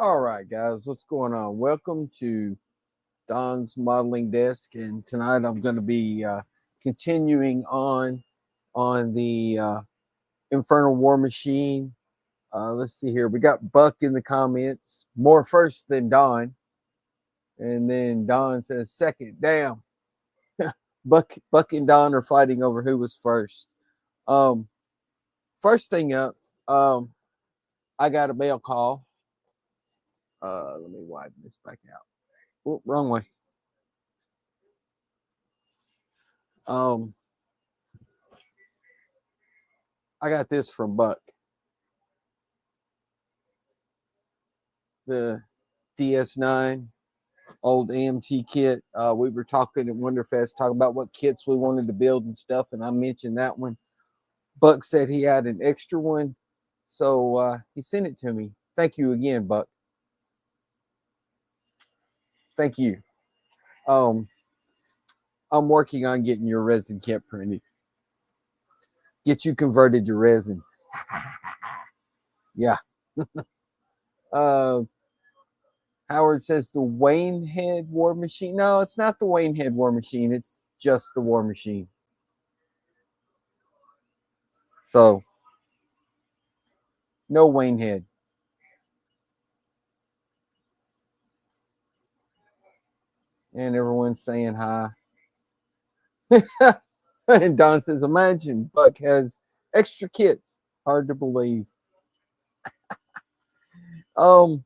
All right, guys, what's going on? Welcome to Don's Modeling Desk, and tonight I'm going to be continuing on the Infernal War Machine. Let's see here. We got Buck in the comments, more first than Don, and then Don says second. Damn, Buck and Don are fighting over who was first. Um, First thing up, I got a mail call. Let me widen this back out. Oh, wrong way. Um, I got this from Buck. The DS9 old AMT kit. We were talking at Wonderfest, talking about what kits we wanted to build and stuff, and I mentioned that one. Buck said he had an extra one, so he sent it to me. Thank you again, Buck. Thank you. Um, I'm working on getting your resin kit printed. Get you converted to resin. Yeah. uh, Howard says the Wayne Head War Machine. No, it's not the Wayne Head War Machine. It's just the War Machine. So, no Wayne Head. And everyone's saying hi. And Don says, imagine Buck has extra kits. Hard to believe. Um,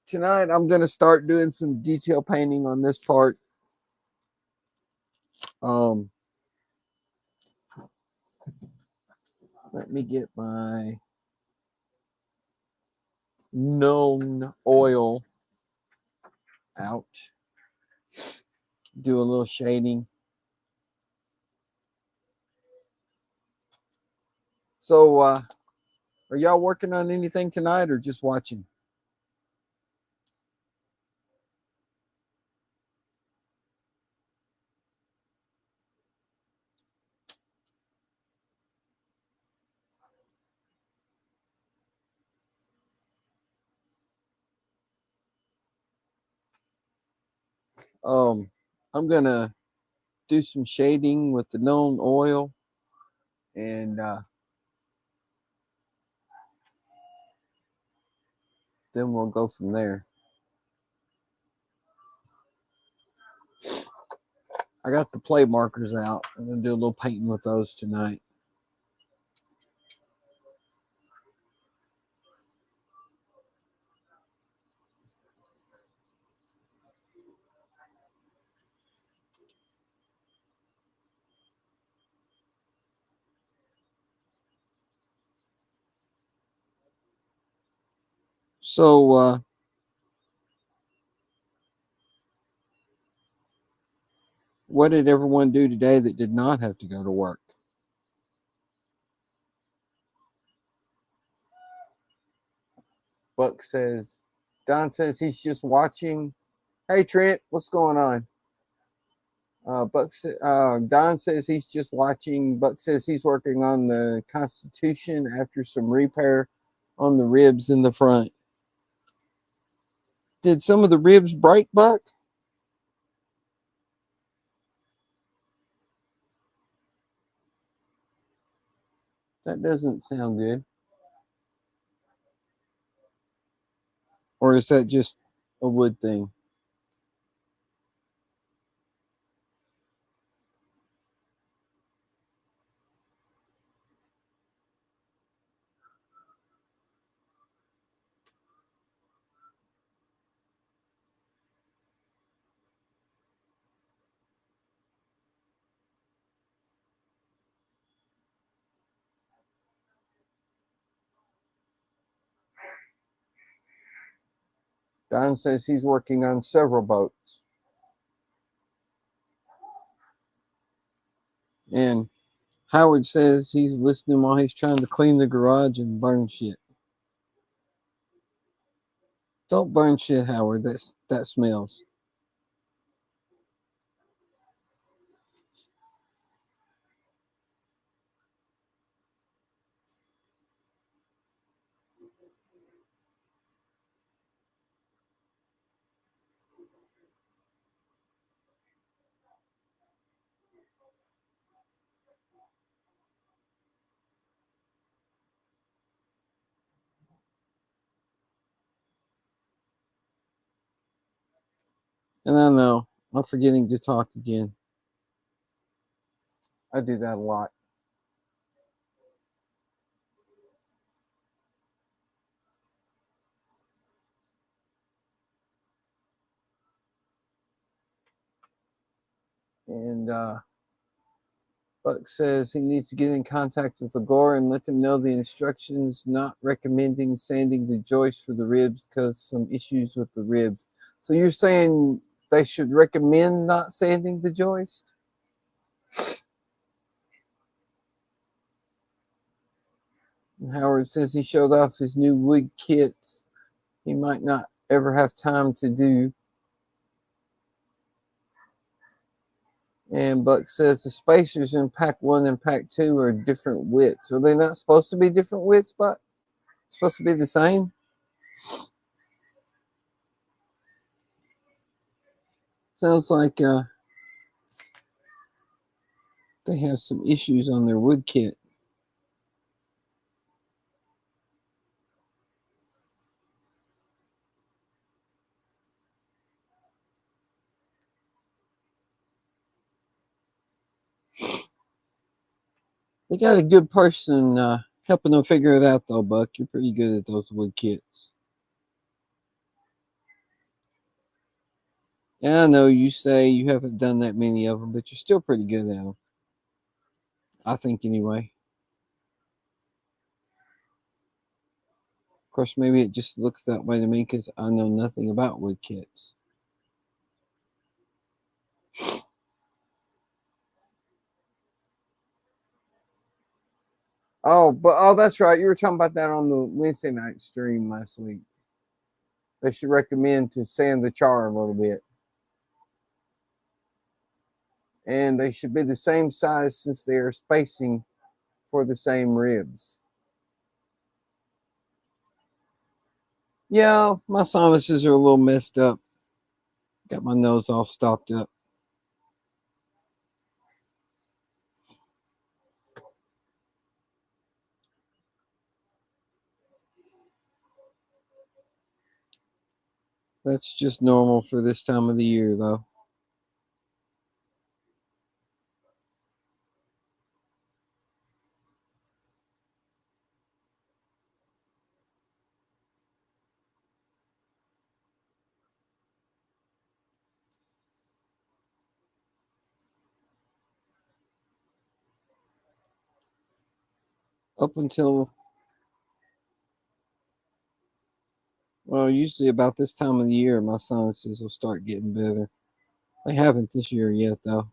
Tonight I'm gonna start doing some detail painting on this part. Um, Let me get my known oil out. Do a little shading. So, are y'all working on anything tonight or just watching? Um, I'm gonna do some shading with the known oil, and then we'll go from there. I got the play markers out. I'm gonna do a little painting with those tonight. So, what did everyone do today that did not have to go to work? Buck says, Don says he's just watching. Hey, Trent, what's going on? Don says he's just watching. Buck says he's working on the Constitution after some repair on the ribs in the front. Did some of the ribs break, Buck? That doesn't sound good. Or is that just a wood thing? Don says he's working on several boats. And Howard says he's listening while he's trying to clean the garage and burn shit. Don't burn shit, Howard. That smells. And I know I'm forgetting to talk again. I do that a lot. And Buck says he needs to get in contact with Agora and let them know the instructions not recommending sanding the joist for the ribs because some issues with the ribs. So you're saying they should recommend not sanding the joist? And Howard says he showed off his new wood kits he might not ever have time to do. And Buck says the spacers in pack 1 and pack 2 are different widths. Are they not supposed to be different widths, Buck? Supposed to be the same? Sounds like they have some issues on their wood kit. They got a good person helping them figure it out, though, Buck. You're pretty good at those wood kits. And I know you say you haven't done that many of them, but you're still pretty good at them. I think, anyway. Of course, maybe it just looks that way to me because I know nothing about wood kits. Oh, that's right. You were talking about that on the Wednesday night stream last week. They should recommend to sand the char a little bit. And they should be the same size since they are spacing for the same ribs. Yeah, my sinuses are a little messed up. Got my nose all stopped up. That's just normal for this time of the year, though. Up until, well, usually about this time of the year, my sinuses will start getting better. They haven't this year yet, though.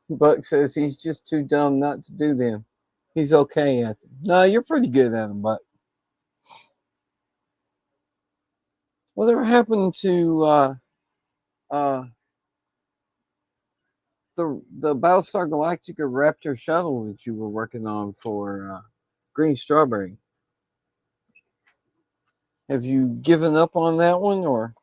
Buck says he's just too dumb not to do them. He's okay at them. No, you're pretty good at them, Buck. Whatever happened to uh, the Battlestar Galactica Raptor shuttle that you were working on for Green Strawberry? Have you given up on that one, or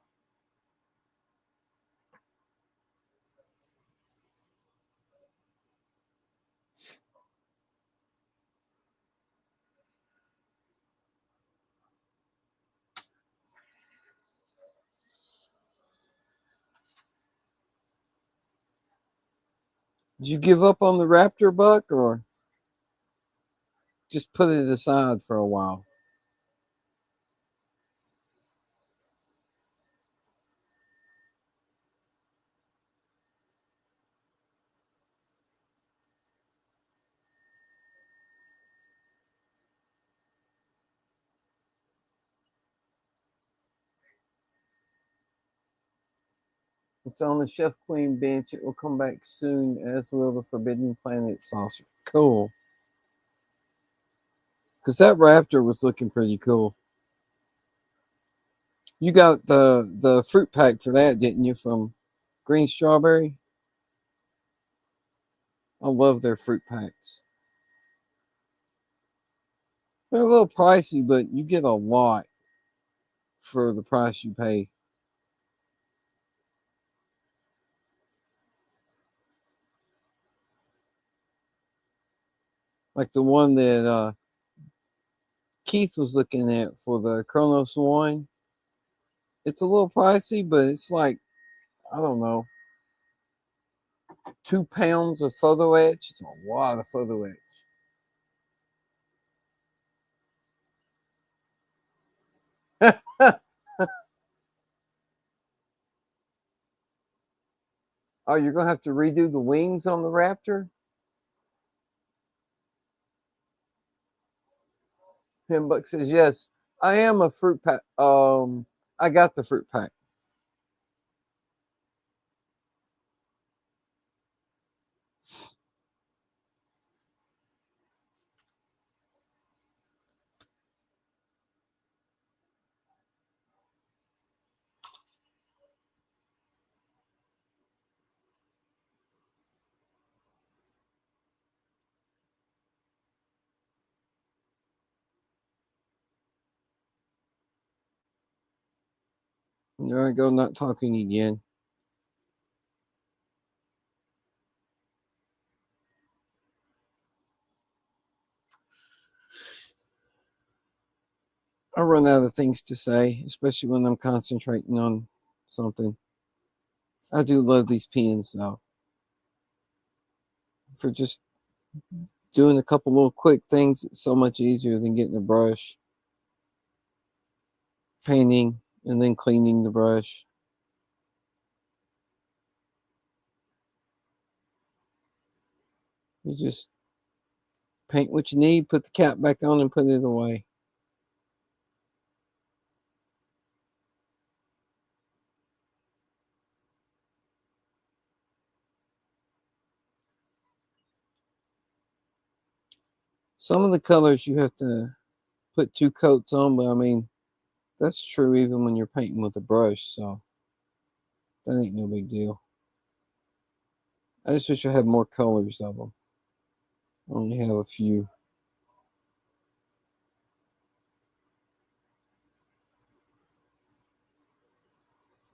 did you give up on the Raptor, Buck, or just put it aside for a while? It's on the Chef Queen bench. It will come back soon, as will the Forbidden Planet saucer. Cool. Because that Raptor was looking pretty cool. You got the fruit pack for that, didn't you, from Green Strawberry? I love their fruit packs. They're a little pricey, but you get a lot for the price you pay. Like the one that Keith was looking at for the Chronos one. It's a little pricey, but it's like, I don't know, 2 pounds of photo etch. It's a lot of photo etch. Oh, you're gonna have to redo the wings on the Raptor? Pinbuck says yes. I am a fruit pack. I got the fruit pack. There I go, not talking again. I run out of things to say, especially when I'm concentrating on something. I do love these pens though. For just doing a couple little quick things, it's so much easier than getting a brush, painting, and then cleaning the brush. You just paint what you need, put the cap back on, and put it away. Some of the colors you have to put 2 coats on, but I mean, that's true even when you're painting with a brush, so that ain't no big deal. I just wish I had more colors of them. I only have a few.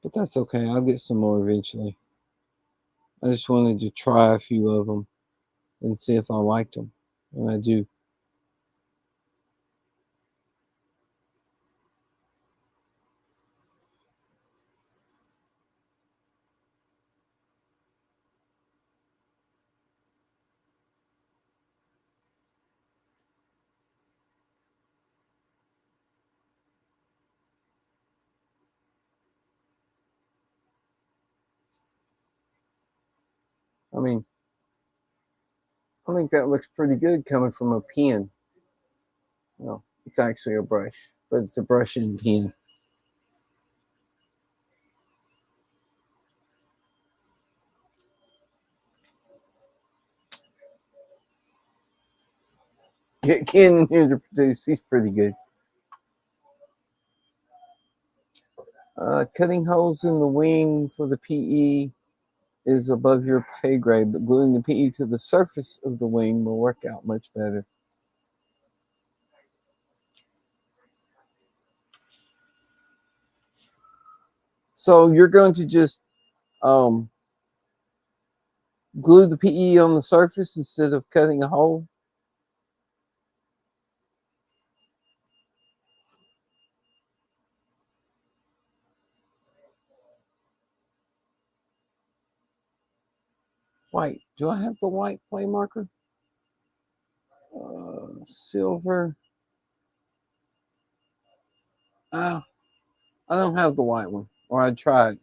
But that's okay. I'll get some more eventually. I just wanted to try a few of them and see if I liked them. And I do. I mean, I think that looks pretty good coming from a pen. No, it's actually a brush, but it's a brush and pen. Get Ken in here to produce. He's pretty good. Cutting holes in the wing for the PE is above your pay grade, but gluing the PE to the surface of the wing will work out much better. So you're going to just glue the PE on the surface instead of cutting a hole? White. Do I have the white play marker? Silver. I don't have the white one, or I'd try it.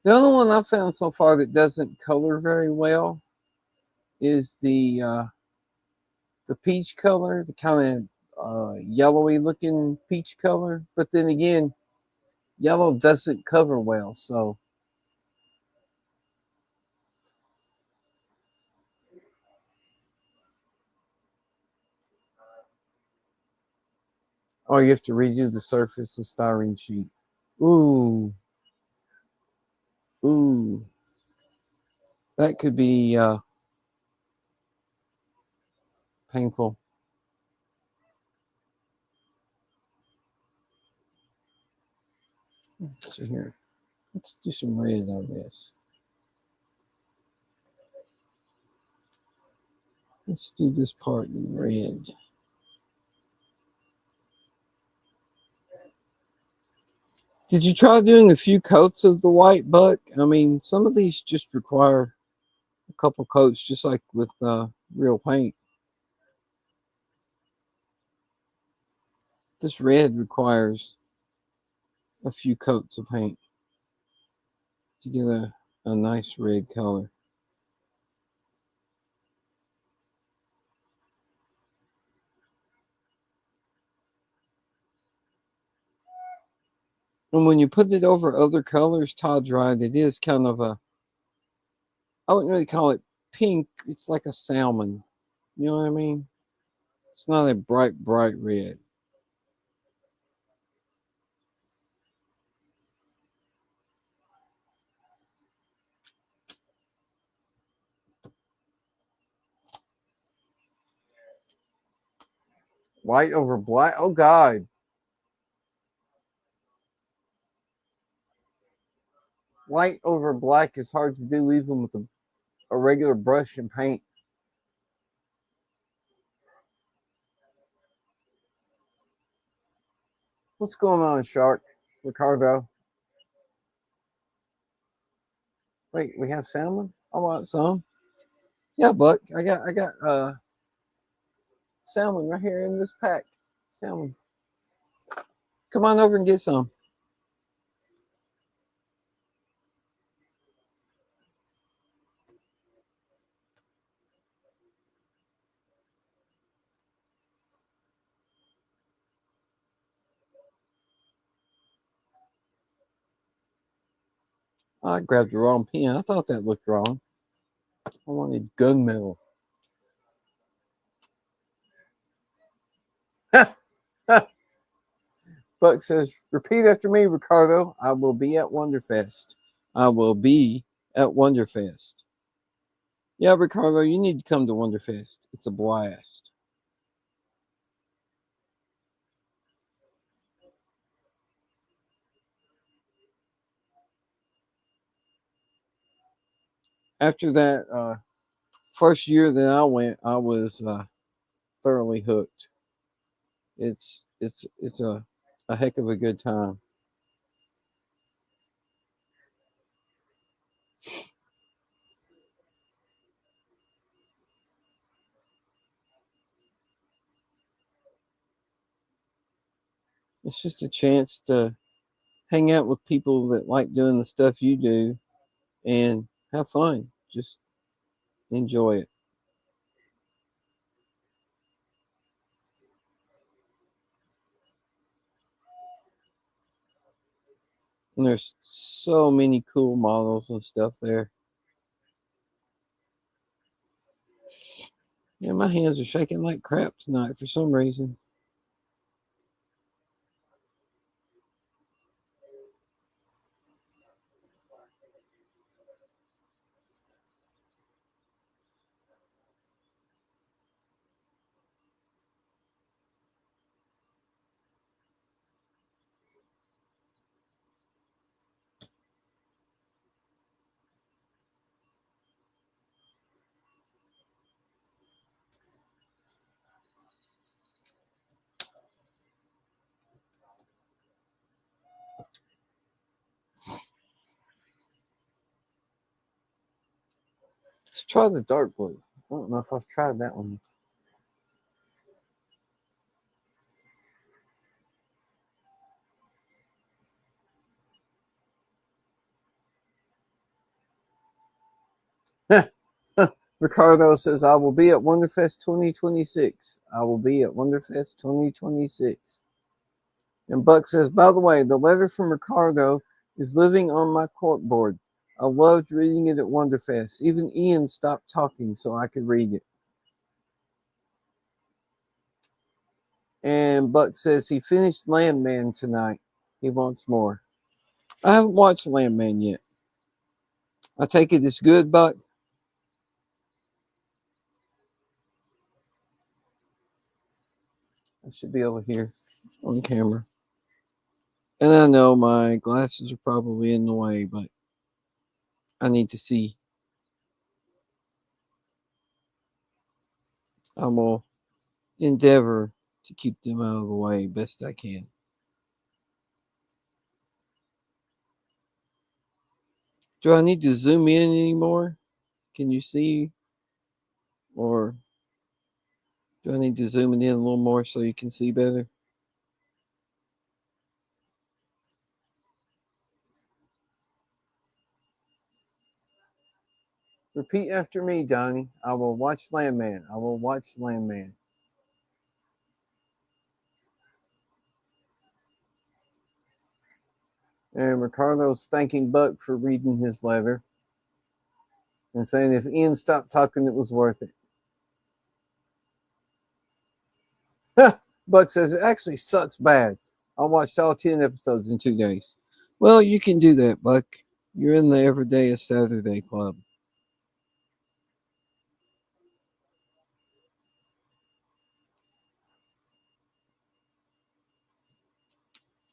The other one I've found so far that doesn't color very well is the peach color, the kind of yellowy looking peach color. But then again, yellow doesn't cover well, so or you have to redo the surface with styrene sheet. Ooh, ooh, that could be painful. Let's see here. Let's do some red on this. Let's do this part in red. Did you try doing a few coats of the white, Buck? I mean, some of these just require a couple coats, just like with real paint. This red requires a few coats of paint to get a nice red color. And when you put it over other colors, Todd's right, it is kind of I wouldn't really call it pink. It's like a salmon. You know what I mean? It's not a bright, bright red. White over black. Oh, God. White over black is hard to do even with a regular brush and paint. What's going on, Shark? Ricardo? Wait, we have salmon? I want some. Yeah, Buck. I got salmon right here in this pack. Salmon. Come on over and get some. I grabbed the wrong pen. I thought that looked wrong. I wanted gunmetal. Buck says, repeat after me, Ricardo. I will be at Wonderfest. I will be at Wonderfest. Yeah, Ricardo, you need to come to Wonderfest. It's a blast. After that first year that I went, I was thoroughly hooked. It's a heck of a good time. It's just a chance to hang out with people that like doing the stuff you do and have fun. Just enjoy it. And there's so many cool models and stuff there. Yeah, my hands are shaking like crap tonight for some reason. Let's try the dark blue. I don't know if I've tried that one. Ricardo says, I will be at Wonderfest 2026. I will be at Wonderfest 2026. And Buck says, by the way, the letter from Ricardo is living on my corkboard. I loved reading it at Wonderfest. Even Ian stopped talking so I could read it. And Buck says he finished Landman tonight. He wants more. I haven't watched Landman yet. I take it it's good, Buck. I should be over here on camera. And I know my glasses are probably in the way, but I need to see. I will endeavor to keep them out of the way best I can. Do I need to zoom in anymore? Can you see? Or do I need to zoom it in a little more so you can see better? Repeat after me, Donnie. I will watch Landman. I will watch Landman. And Ricardo's thanking Buck for reading his letter and saying if Ian stopped talking, it was worth it. Buck says it actually sucks bad. I watched all 10 episodes in 2 days. Well, you can do that, Buck. You're in the Everyday is Saturday Club.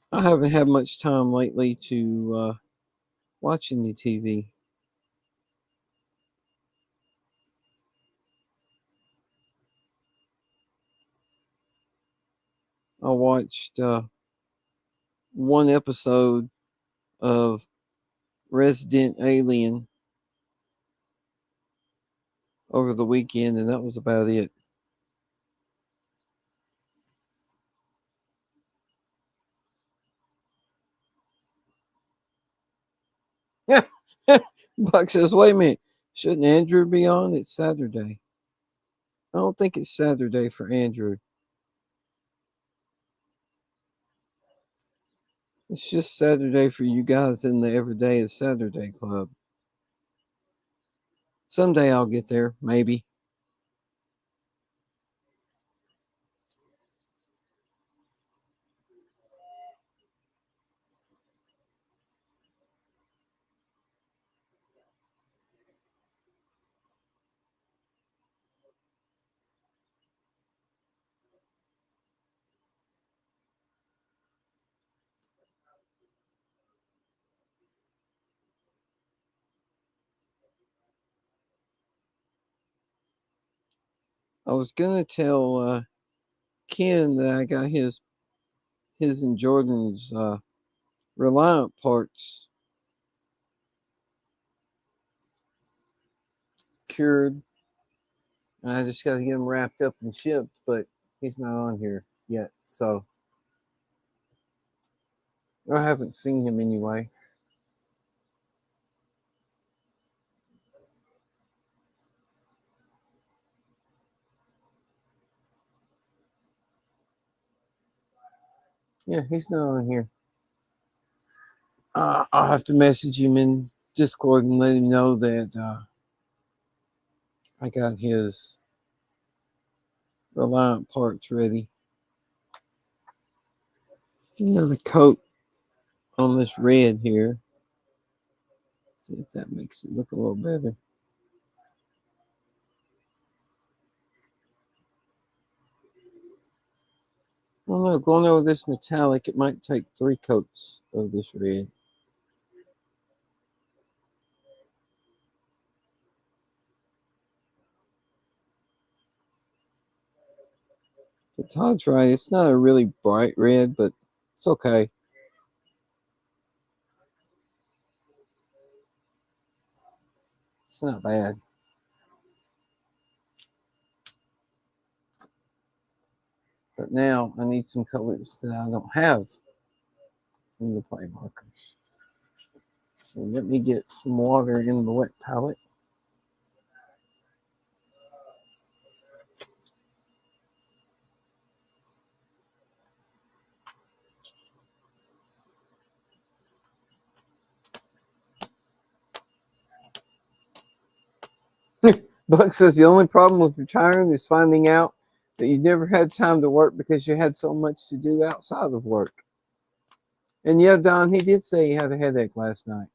I haven't had much time lately to watch any TV. I watched one episode of Resident Alien over the weekend, and that was about it. Yeah. Buck says, wait a minute. Shouldn't Andrew be on? It's Saturday. I don't think it's Saturday for Andrew. It's just Saturday for you guys in the Everyday is Saturday Club. Someday I'll get there, maybe. I was gonna tell Ken that I got his and Jordan's Reliant parts cured. I just got to get him wrapped up and shipped, but he's not on here yet, so I haven't seen him anyway. Yeah, he's not on here. I'll have to message him in Discord and let him know that I got his Reliant parts ready. Another coat on this red here. See if that makes it look a little better. I don't know, going over this metallic, it might take 3 coats of this red. But Todd's right, it's not a really bright red, but it's okay. It's not bad. But now I need some colors that I don't have in the play markers. So let me get some water in the wet palette. Buck says the only problem with retiring is finding out that you never had time to work because you had so much to do outside of work. And yeah, Don, he did say he had a headache last night.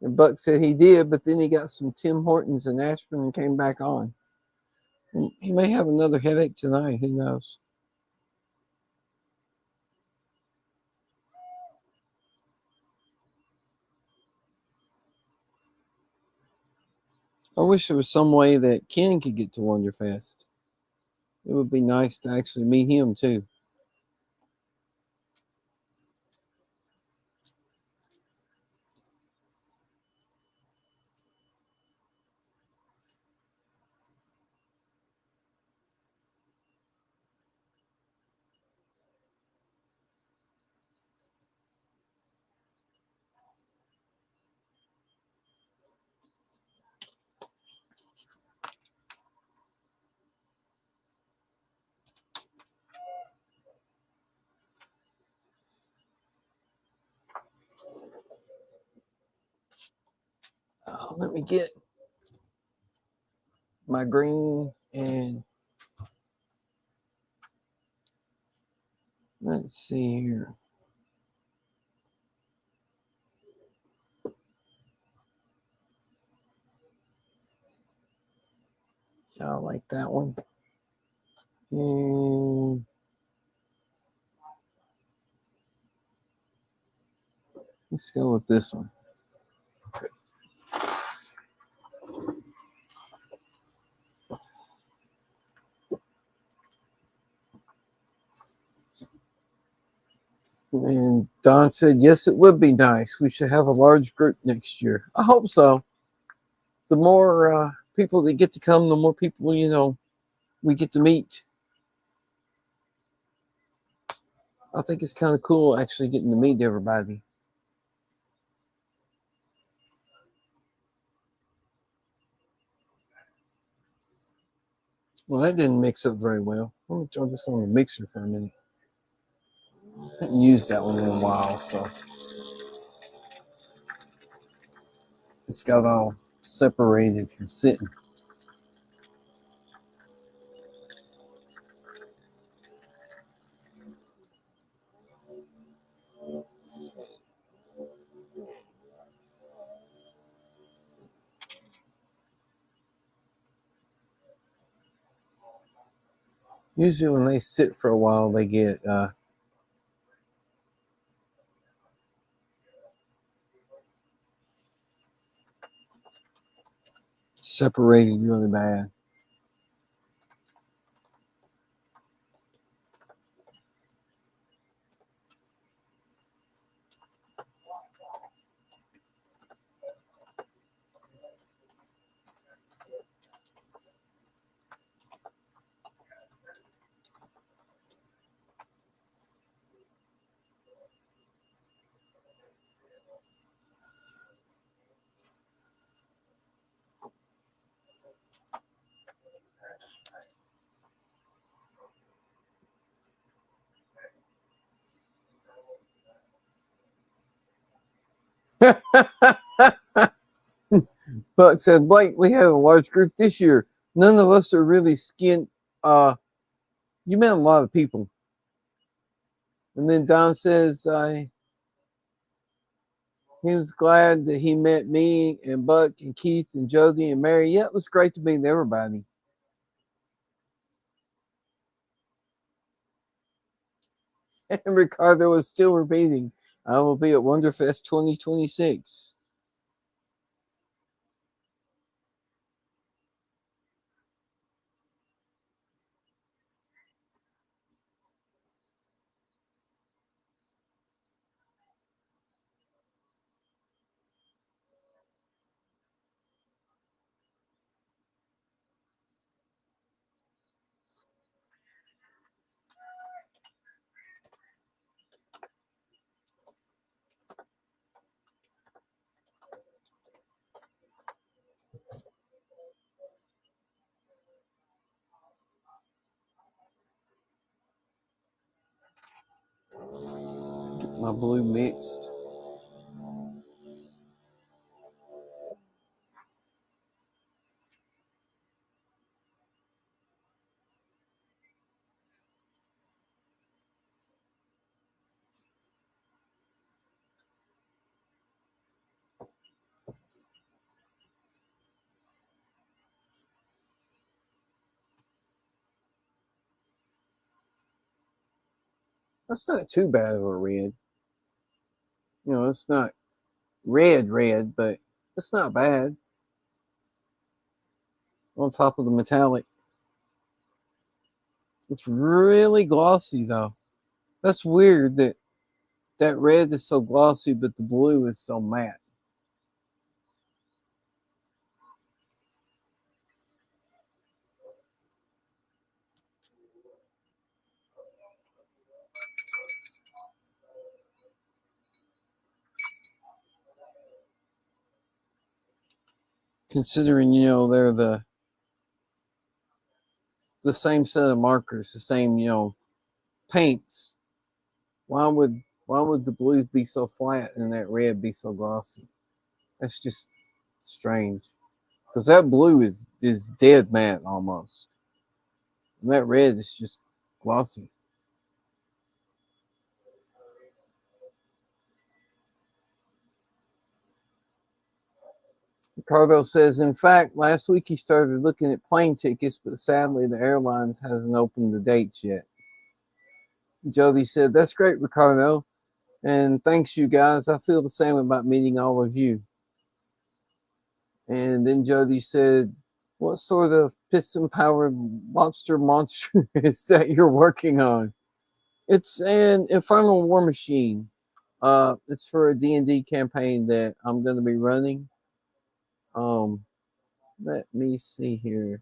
And Buck said he did, but then he got some Tim Hortons and aspirin and came back on. He may have another headache tonight. Who knows? I wish there was some way that Ken could get to Wonderfest. It would be nice to actually meet him too. Let me get my green and let's see here. Y'all like that one? And let's go with this one. And Don said, yes, it would be nice. We should have a large group next year. I hope so. The more people that get to come, the more people, we get to meet. I think it's kind of cool actually getting to meet everybody. Well, that didn't mix up very well. Let me throw this on the mixer for a minute. I haven't used that one in a while, so it's got all separated from sitting. Usually when they sit for a while, they get separated really bad. But said Blake, we have a large group this year. None of us are really skinned. You met a lot of people. And then Don says he was glad that he met me and Buck and Keith and Jody and Mary. Yeah, it was great to meet everybody. And Ricardo was still repeating, I will be at Wonderfest 2026. Get my blue mixed. That's not too bad of a red. It's not red, but it's not bad. on top of the metallic. It's really glossy though. That's weird that that red is so glossy, but the blue is so matte. Considering, they're the same set of markers, the same, paints. Why would the blue be so flat and that red be so glossy? That's just strange. Because that blue is dead matte almost. And that red is just glossy. Ricardo says, in fact, last week he started looking at plane tickets, but sadly the airlines hasn't opened the dates yet. Jody said, that's great, Ricardo. And thanks, you guys. I feel the same about meeting all of you. And then Jody said, what sort of piston-powered lobster monster is that you're working on? It's an Infernal War Machine. It's for a D&D campaign that I'm going to be running. Let me see here.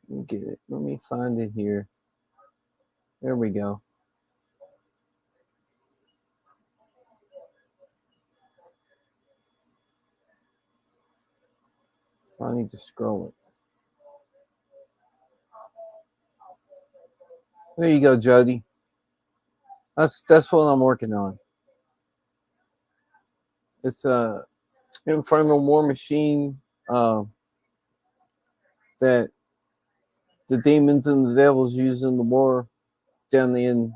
Let me get it. Let me find it here. There we go. I need to scroll it. There you go, Jody. That's what I'm working on. It's a Infernal War Machine that the demons and the devils use in the war down the end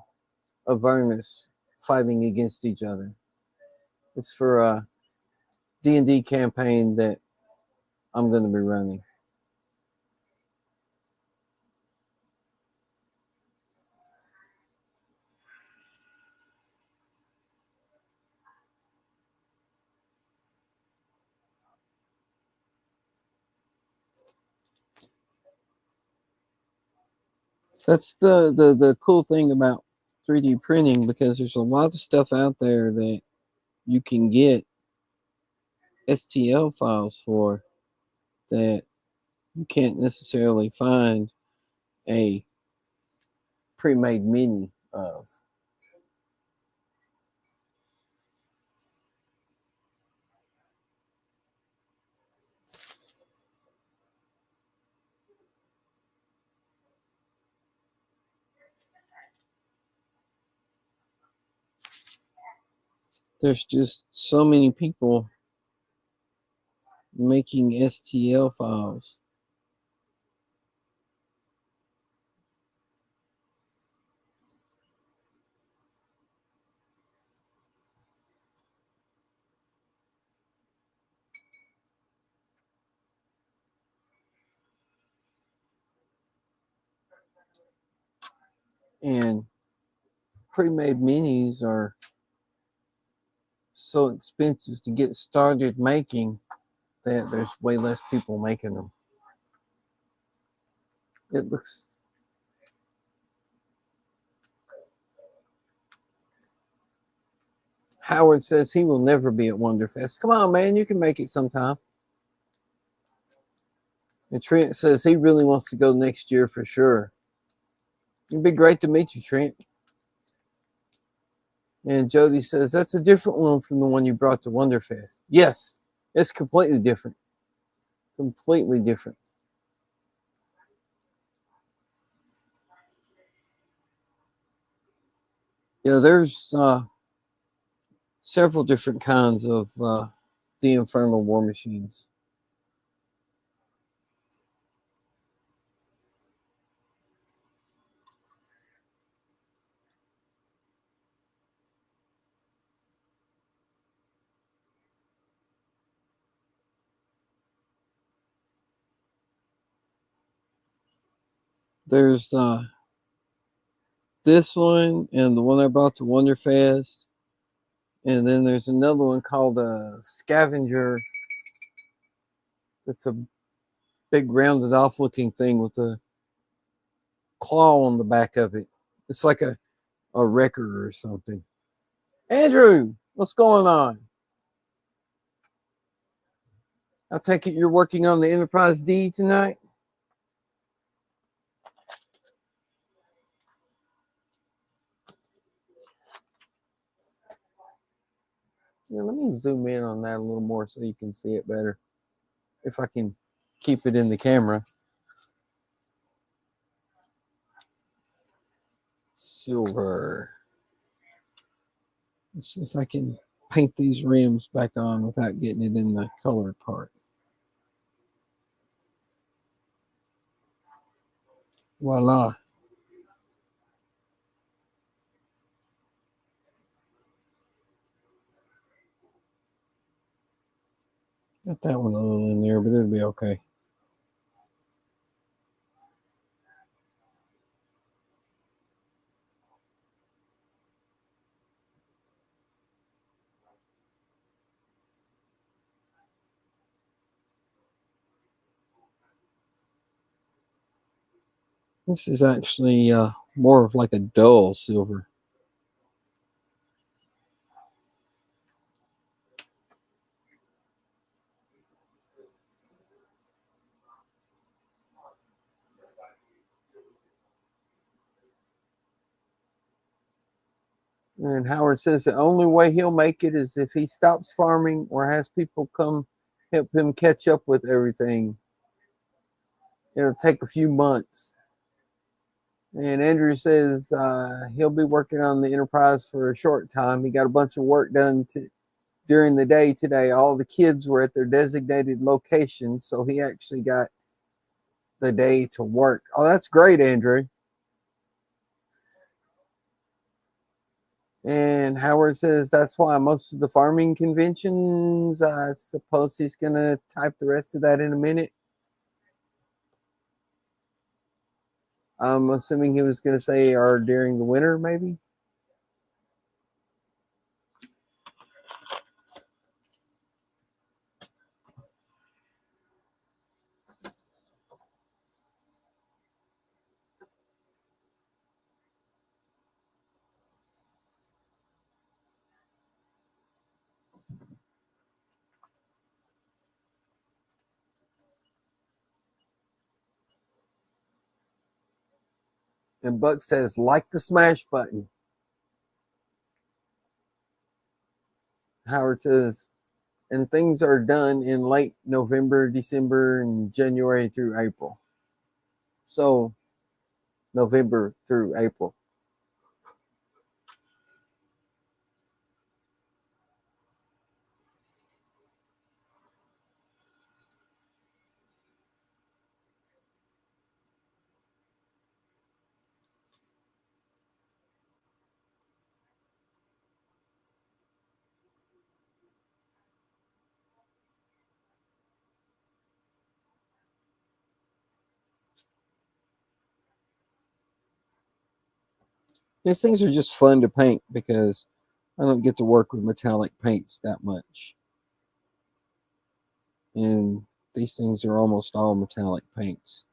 of Avernus, fighting against each other. It's for a D&D campaign that I'm going to be running. That's the cool thing about 3D printing, because there's a lot of stuff out there that you can get STL files for that you can't necessarily find a pre-made mini of. There's just so many people making STL files. And pre-made minis are so expensive to get started making that there's way less people making them. It looks Howard says he will never be at Wonderfest. Come on, man, you can make it sometime. And Trent says he really wants to go next year for sure. It'd be great to meet you, Trent. And Jody says that's a different one from the one you brought to Wonderfest. Yes, it's completely different. Completely different. Yeah, there's several different kinds of the Infernal War Machines. There's this one and the one I brought to Wonderfest. And then there's another one called a scavenger. It's a big rounded off looking thing with a claw on the back of it. It's like a wrecker or something. Andrew, what's going on? I take it you're working on the Enterprise D tonight? Yeah, let me zoom in on that a little more so you can see it better. If I can keep it in the camera. Silver. Let's see if I can paint these rims back on without getting it in the colored part. Voila. Got that one a little in there, but it'll be okay. This is actually more of like a dull silver. And Howard says the only way he'll make it is if he stops farming or has people come help him catch up with everything. It'll take a few months. And Andrew says he'll be working on the Enterprise for a short time. He got a bunch of work done during the day today. All the kids were at their designated locations, so he actually got the day to work. Oh, that's great, Andrew. And Howard says that's why most of the farming conventions, I suppose he's going to type the rest of that in a minute. I'm assuming he was going to say, or during the winter, maybe. And Buck says, like the smash button. Howard says, and things are done in late November, December, and January through April. So, November through April. These things are just fun to paint because I don't get to work with metallic paints that much. And these things are almost all metallic paints.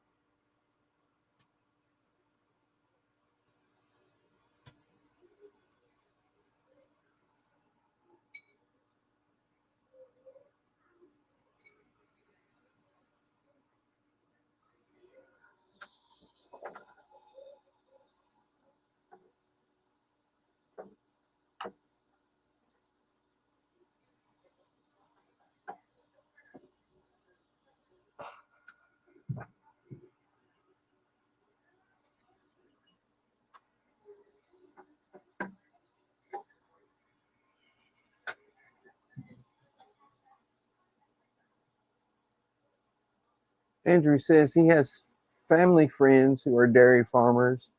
Andrew says he has family friends who are dairy farmers.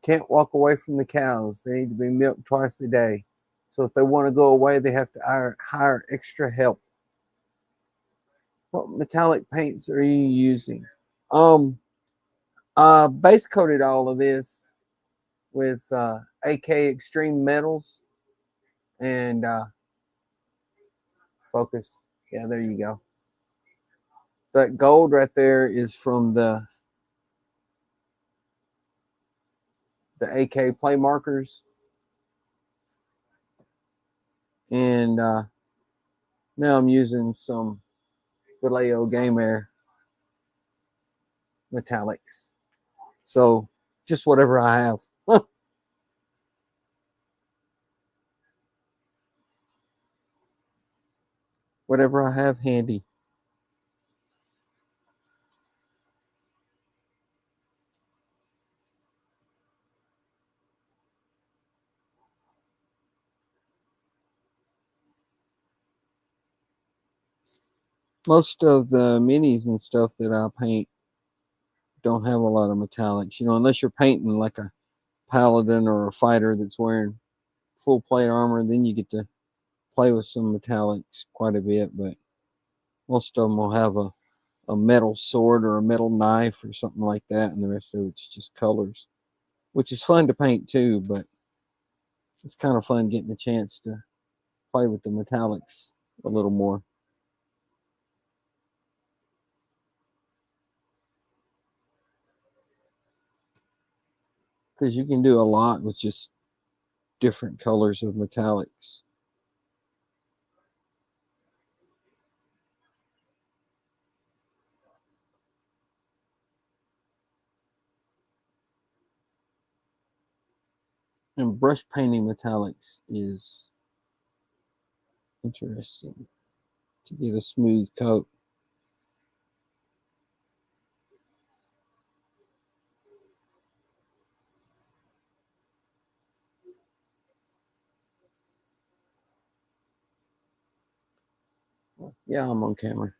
Can't walk away from the cows. They need to be milked twice a day. So if they want to go away, they have to hire extra help. What metallic paints are you using? Um, Base coated all of this with AK Extreme Metals and focus. Yeah, there you go. That gold right there is from the AK play markers. And now I'm using some Vallejo Game Air metallics. So just whatever I have. Whatever I have handy. Most of the minis and stuff that I paint don't have a lot of metallics, unless you're painting like a paladin or a fighter that's wearing full plate armor, then you get to play with some metallics quite a bit, but most of them will have a metal sword or a metal knife or something like that, and the rest of it's just colors, which is fun to paint too, but it's kind of fun getting a chance to play with the metallics a little more. Because you can do a lot with just different colors of metallics. And brush painting metallics is interesting to get a smooth coat. Yeah, I'm on camera.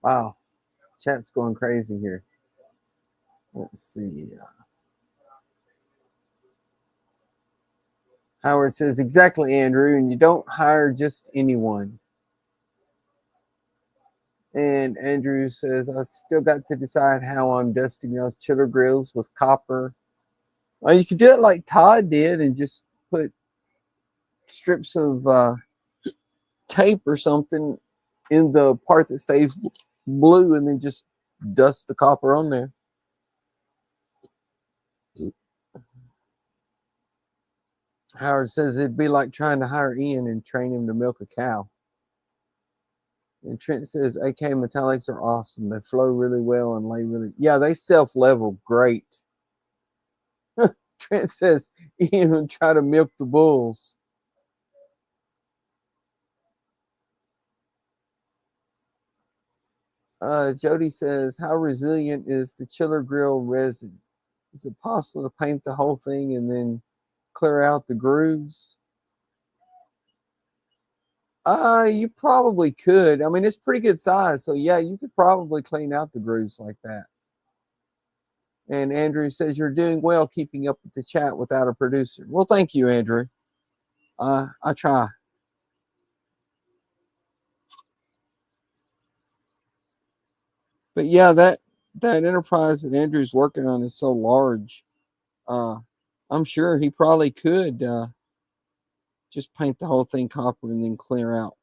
Wow, chat's going crazy here. Let's see. Howard says, exactly, Andrew, and you don't hire just anyone. And Andrew says, I still got to decide how I'm dusting those chiller grills with copper. Well, you could do it like Todd did and just put strips of tape or something in the part that stays blue and then just dust the copper on there. Howard says it'd be like trying to hire Ian and train him to milk a cow. And Trent says AK metallics are awesome. They flow really well and lay really. Yeah, they self level great. Trent says Ian would try to milk the bulls. Jody says, how resilient is the chiller grill resin? Is it possible to paint the whole thing and then clear out the grooves? You probably could. I mean, it's pretty good size, so yeah, you could probably clean out the grooves like that. And Andrew says you're doing well keeping up with the chat without a producer. Well, thank you, Andrew. I try. But yeah, that enterprise that Andrew's working on is so large. Uh, I'm sure he probably could just paint the whole thing copper and then clear out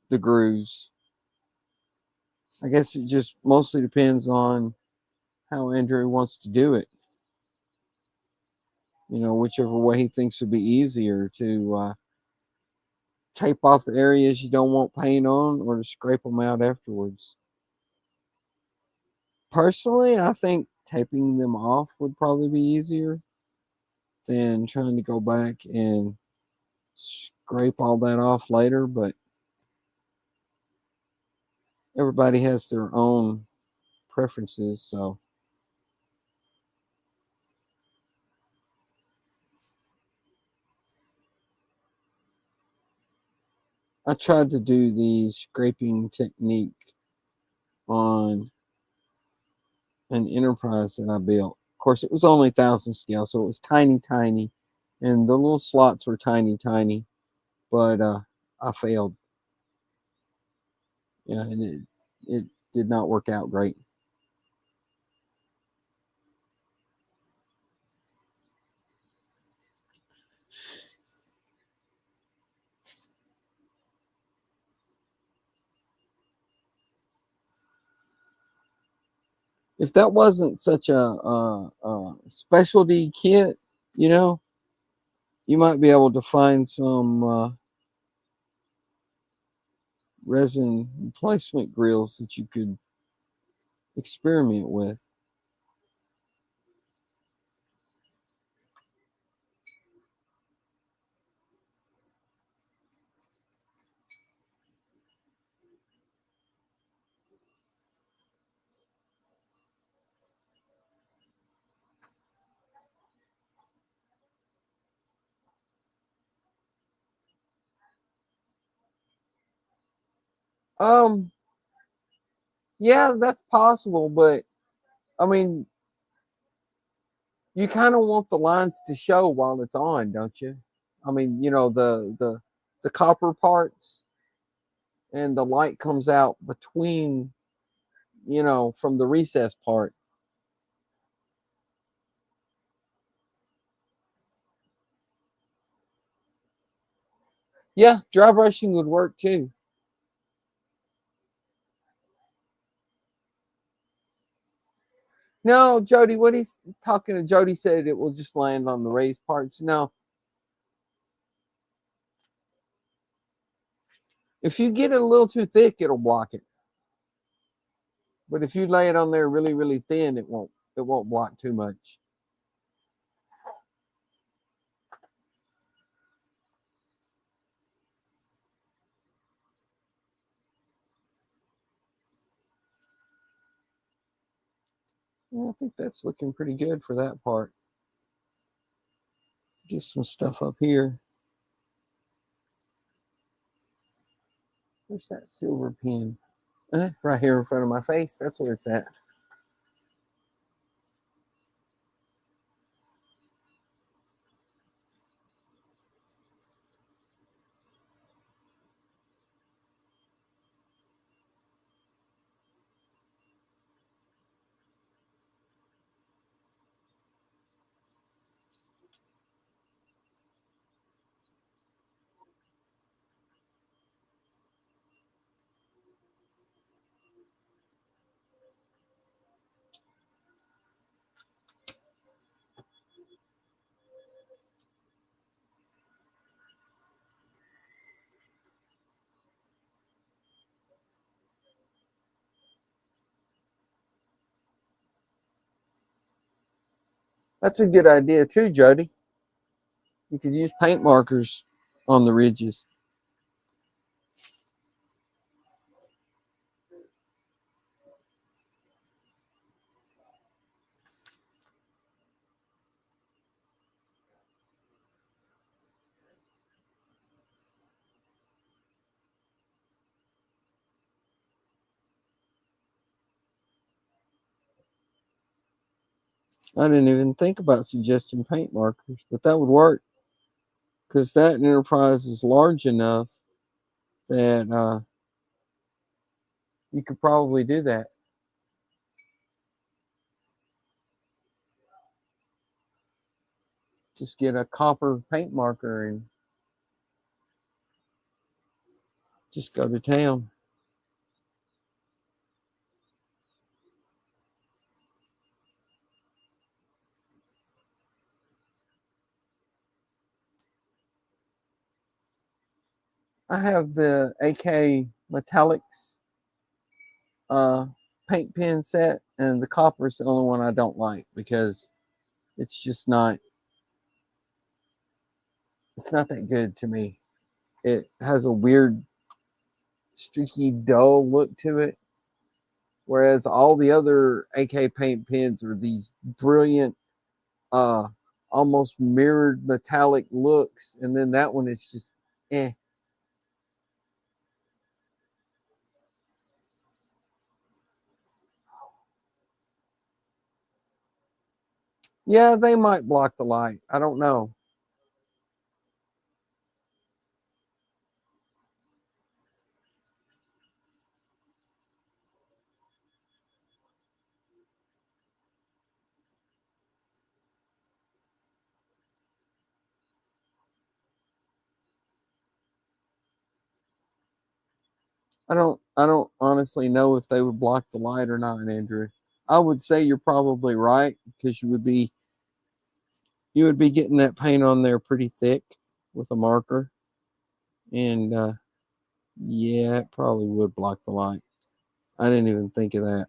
the grooves. I guess it just mostly depends on how Andrew wants to do it. Whichever way he thinks would be easier to tape off the areas you don't want paint on or to scrape them out afterwards. Personally, I think taping them off would probably be easier than trying to go back and scrape all that off later, but everybody has their own preferences, so I tried to do the scraping technique on an Enterprise that I built. Of course, it was only 1,000 scale, so it was tiny, tiny, and the little slots were tiny, tiny. But I failed. Yeah, and it did not work out great. If that wasn't such a specialty kit, you know, you might be able to find some resin replacement grills that you could experiment with. Um, yeah, that's possible, but I mean, you kind of want the lines to show while it's on, don't you? I mean, you know, the copper parts and the light comes out between, you know, from the recess part. Yeah, dry brushing would work too. No, Jody, what he's talking to Jody said it will just land on the raised parts. No, if you get it a little too thick, it'll block it. But if you lay it on there really, really thin, it won't block too much. Yeah, I think that's looking pretty good for that part. Get some stuff up here. Where's that silver pin? Right here in front of my face. That's where it's at. That's a good idea too, Jody. You could use paint markers on the ridges. I didn't even think about suggesting paint markers, but that would work because that Enterprise is large enough that you could probably do that. Just get a copper paint marker and just go to town. I have the AK Metallics uh, paint pen set, and the copper is the only one I don't like because it's just not. It's not that good to me. It has a weird, streaky, dull look to it. Whereas all the other AK paint pens are these brilliant, uh, almost mirrored metallic looks, and then that one is just eh. Yeah, they might block the light. I don't know. I don't honestly know if they would block the light or not, Andrew. I would say you're probably right because you would be getting that paint on there pretty thick with a marker, and yeah, it probably would block the light. I didn't even think of that.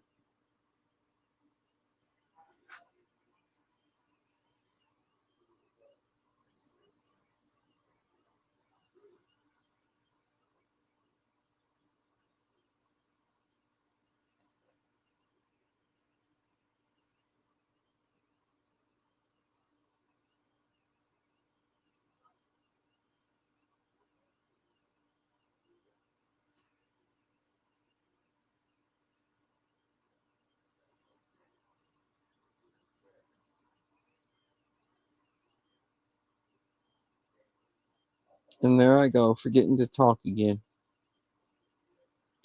And there I go, forgetting to talk again.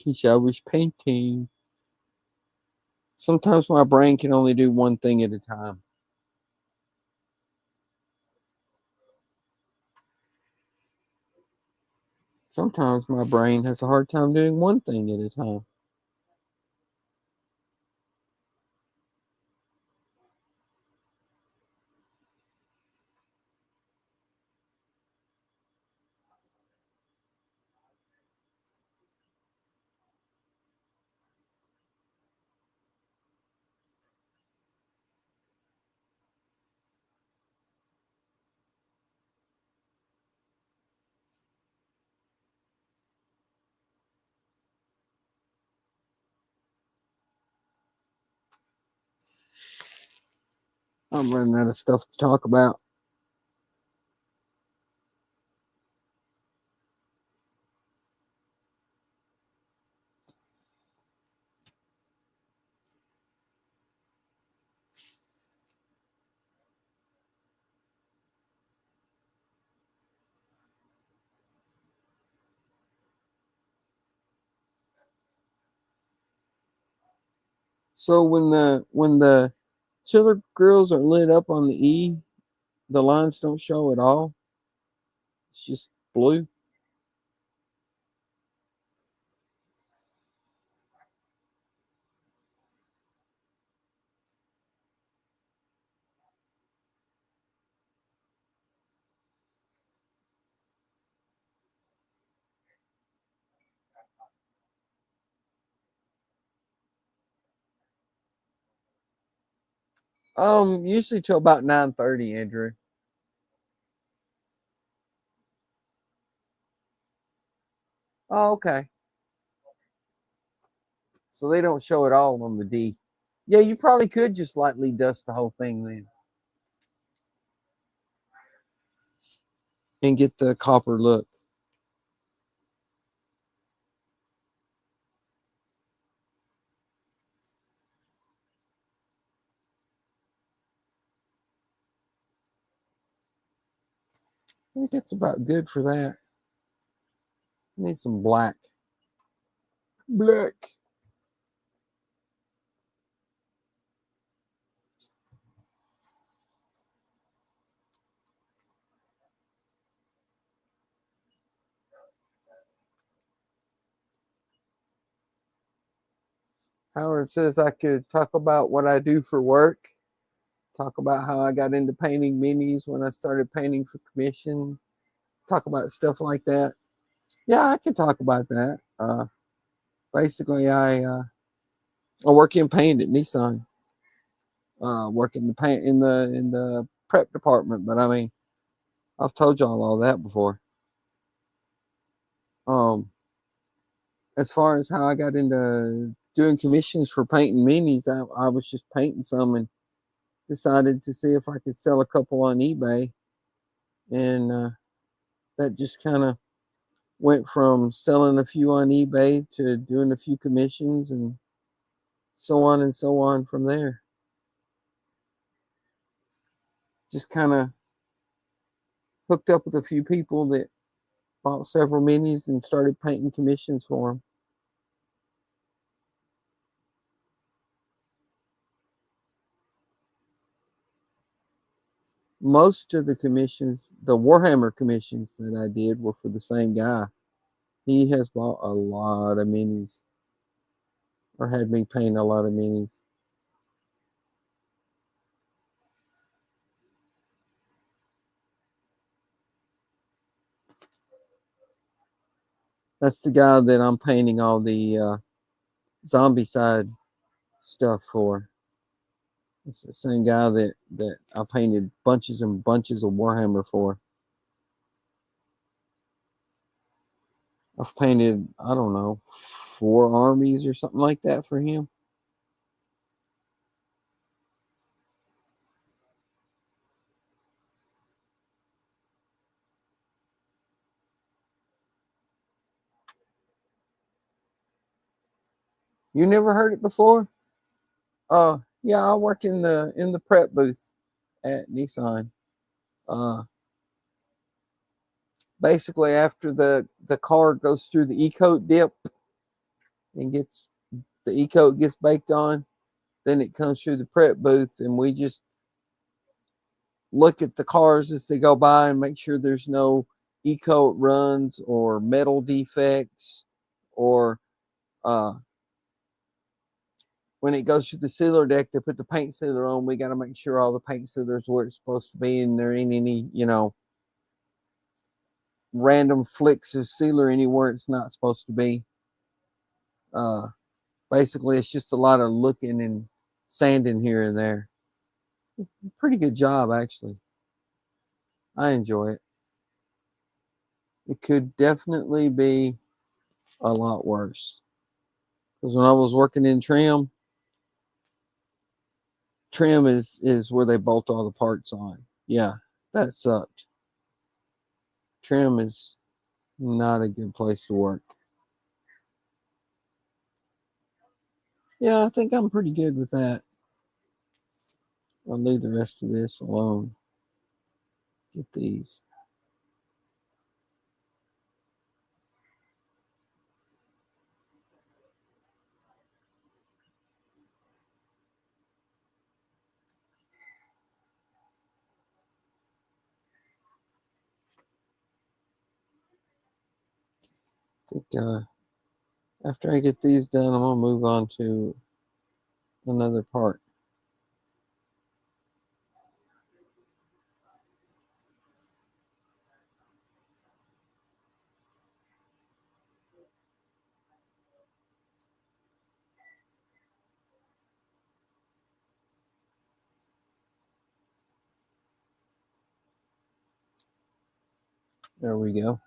Keisha, I was painting. Sometimes my brain can only do one thing at a time. Sometimes my brain has a hard time doing one thing at a time. I'm running out of stuff to talk about. So when the chiller grills are lit up on the E, the lines don't show at all. It's just blue. Usually till about 9:30, Andrew. Oh, okay. So they don't show it all on the D. Yeah, you probably could just lightly dust the whole thing then and get the copper look. I think that's about good for that. Need some black. Black. Howard says I could talk about what I do for work, talk about how I got into painting minis when I started painting for commission, talk about stuff like that. Yeah, I can talk about that. Basically, I work in paint at Nissan. Work in the paint in the prep department, but I mean, I've told y'all all that before. Um, as far as how I got into doing commissions for painting minis, I was just painting some and decided to see if I could sell a couple on eBay, and that just kind of went from selling a few on eBay to doing a few commissions and so on from there. just kind of hooked up with a few people that bought several minis and started painting commissions for them. Most of the commissions, the Warhammer commissions that I did, were for the same guy. He has bought a lot of minis, or had me paint a lot of minis. That's the guy that I'm painting all the Zombicide stuff for. It's the same guy that I painted bunches and bunches of Warhammer for. I've painted, I don't know, 4 armies or something like that for him. You never heard it before? Yeah, I work in the prep booth at Nissan. Uh, Basically, after the car goes through the e-coat dip and gets the e-coat gets baked on, then it comes through the prep booth, and we just look at the cars as they go by and make sure there's no e-coat runs or metal defects, or when it goes through the sealer deck, they put the paint sealer on. We got to make sure all the paint sealers where it's supposed to be, and there ain't any, random flicks of sealer anywhere it's not supposed to be. Basically, it's just a lot of looking and sanding here and there. Pretty good job, actually. I enjoy it. It could definitely be a lot worse. Because when I was working in trim is where they bolt all the parts on. Yeah, that sucked. Trim is not a good place to work. Yeah, I think I'm pretty good with that. I'll leave the rest of this alone. Get these. I think after I get these done, I'm going to move on to another part. There we go.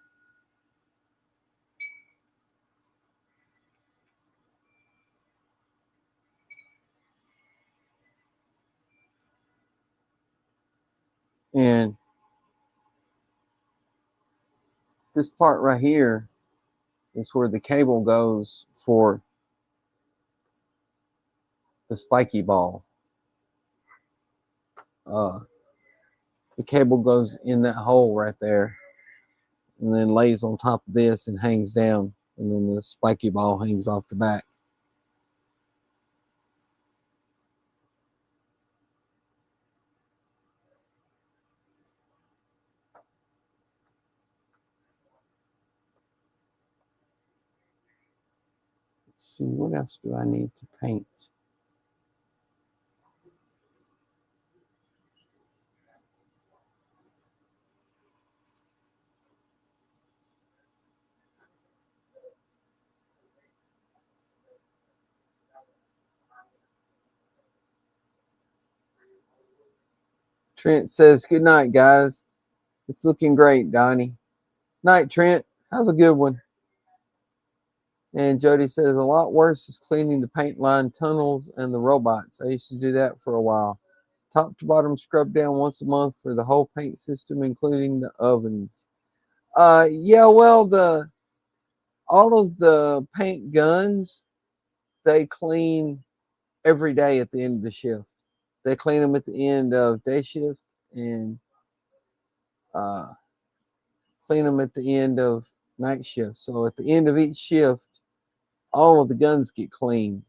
And this part right here is where the cable goes for the spiky ball. The cable goes in that hole right there, and then lays on top of this and hangs down, and then the spiky ball hangs off the back. Let's see, what else do I need to paint? Trent says, good night, guys. It's looking great, Donnie. Night, Trent. Have a good one. And Jody says, a lot worse is cleaning the paint line tunnels and the robots. I used to do that for a while. Top to bottom scrub down once a month for the whole paint system, including the ovens. Yeah, well, all of the paint guns, they clean every day at the end of the shift. They clean them at the end of day shift and clean them at the end of night shift. So at the end of each shift, all of the guns get cleaned,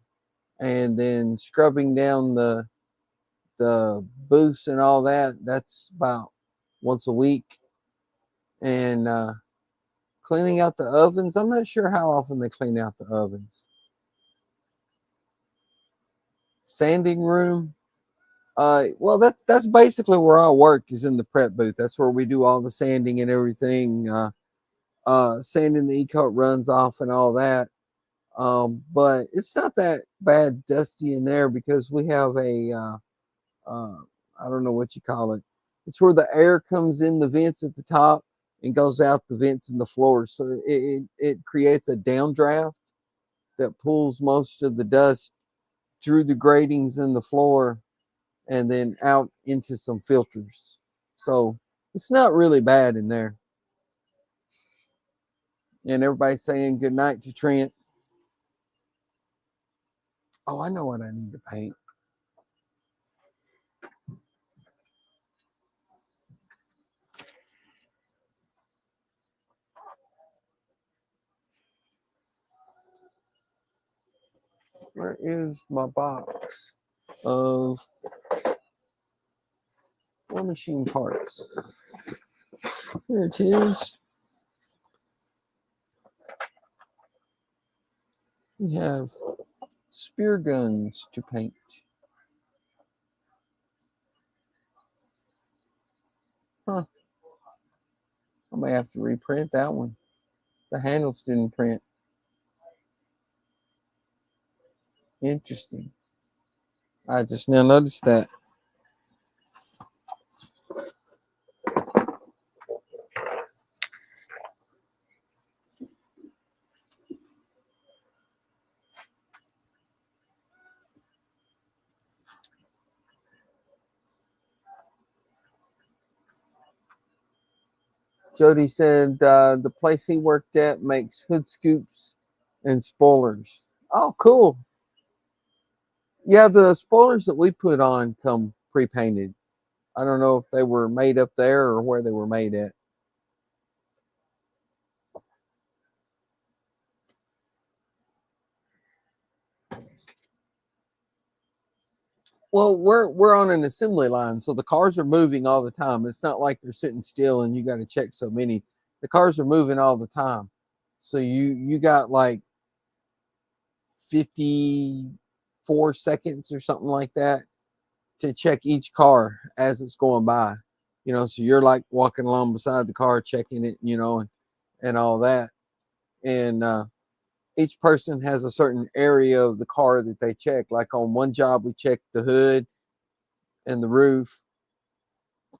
and then scrubbing down the booths and all that. That's about once a week, and cleaning out the ovens. I'm not sure how often they clean out the ovens. Sanding room. Well, that's basically where I work, is in the prep booth. That's where we do all the sanding and everything. Sanding the e-coat runs off and all that. But it's not that bad dusty in there because we have a I don't know what you call it. It's where the air comes in the vents at the top and goes out the vents in the floor. So it creates a downdraft that pulls most of the dust through the gratings in the floor and then out into some filters. So it's not really bad in there. And everybody's saying good night to Trent. Oh, I know what I need to paint. Where is my box of War Machine parts? There it is. We have spear guns to paint. Huh. I may have to reprint that one. The handles didn't print. Interesting. I just now noticed that. Jody said the place he worked at makes hood scoops and spoilers. Oh, cool. Yeah, the spoilers that we put on come pre-painted. I don't know if they were made up there or where they were made at. Well, we're on an assembly line, so the cars are moving all the time. It's not like they're sitting still and you got to check so many. The cars are moving all the time. So you got like 54 seconds or something like that to check each car as it's going by. So you're like walking along beside the car checking it, and all that. And each person has a certain area of the car that they check. Like on one job, we check the hood and the roof.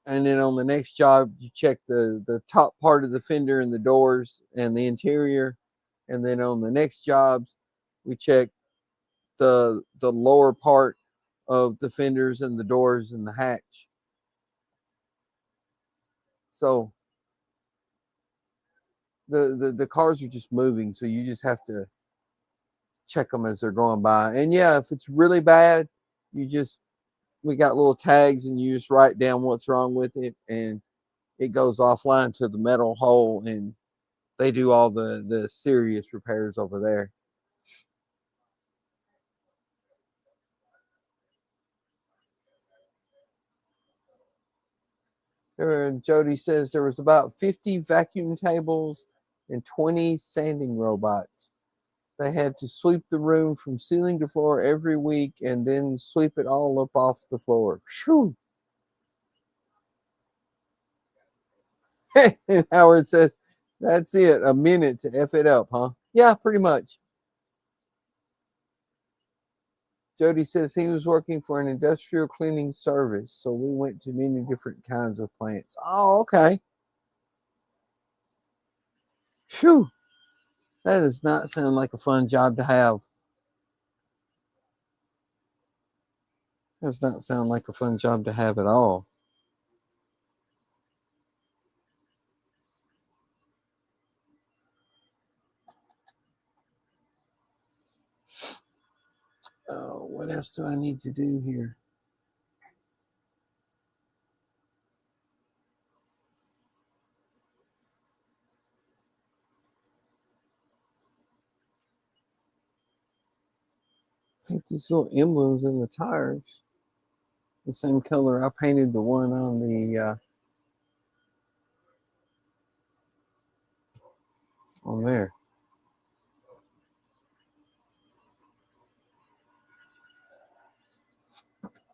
And then on the next job, you check the top part of the fender and the doors and the interior. And then on the next jobs, we check the lower part of the fenders and the doors and the hatch. So the cars are just moving, so you just have to check them as they're going by. And yeah, if it's really bad, we got little tags and you just write down what's wrong with it, and it goes offline to the metal hole, and they do all the serious repairs over there. Jody says there was about 50 vacuum tables and 20 sanding robots. They had to sweep the room from ceiling to floor every week and then sweep it all up off the floor. Whew. And Howard says, that's it, a minute to F it up, huh? Yeah, pretty much. Jody says he was working for an industrial cleaning service, so we went to many different kinds of plants. Oh, okay. Phew. That does not sound like a fun job to have. That does not sound like a fun job to have at all. Oh, what else do I need to do here? paint these little emblems in the tires the same color I painted the one on the on there.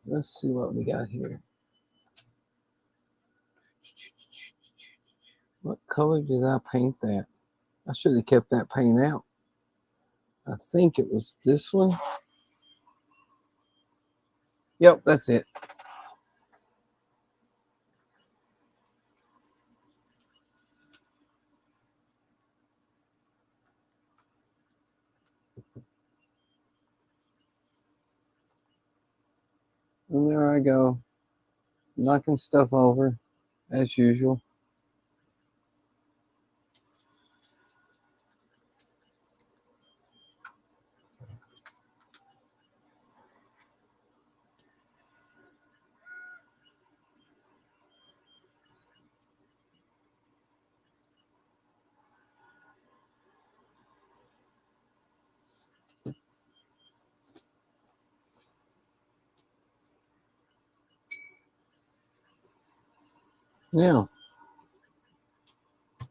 Let's see what we got here. What color did I paint that? I should have kept that paint out. I think it was this one. Yep, that's it. And there I go, knocking stuff over as usual. Now,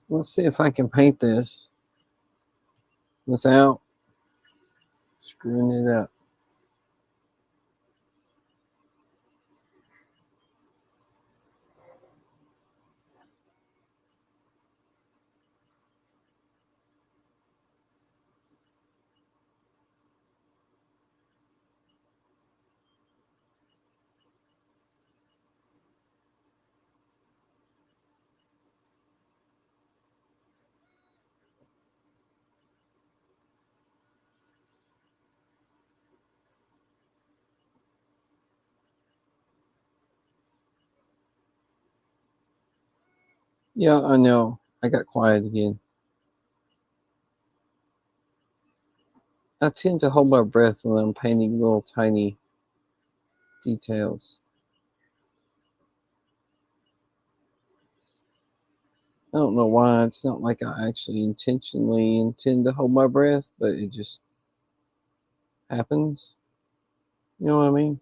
let's see if I can paint this without screwing it up. Yeah, I know. I got quiet again. I tend to hold my breath when I'm painting little tiny details. I don't know why. It's not like I actually intentionally intend to hold my breath, but it just happens. You know what I mean?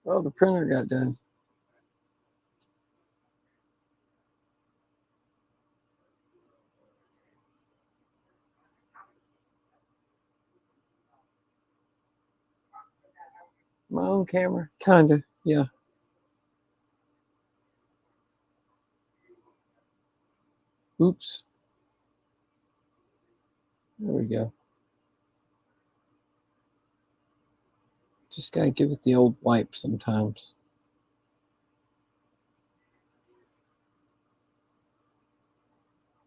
Oh, the printer got done. My own camera? Kinda, yeah. Oops. There we go. Just gotta give it the old wipe sometimes.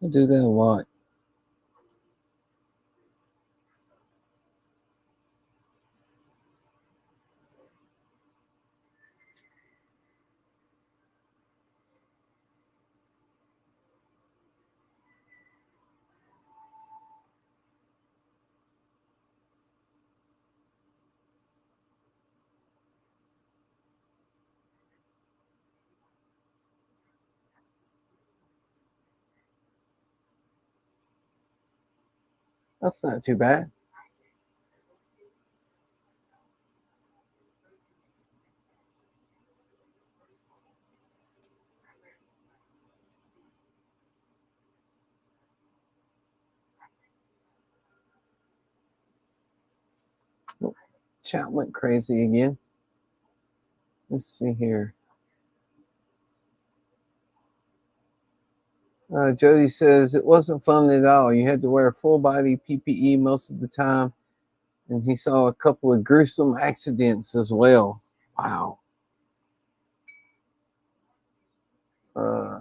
I do that a lot. That's not too bad. Oh, chat went crazy again. Let's see here. Jody says it wasn't fun at all. You had to wear full body PPE most of the time, and he saw a couple of gruesome accidents as well. Wow. Uh,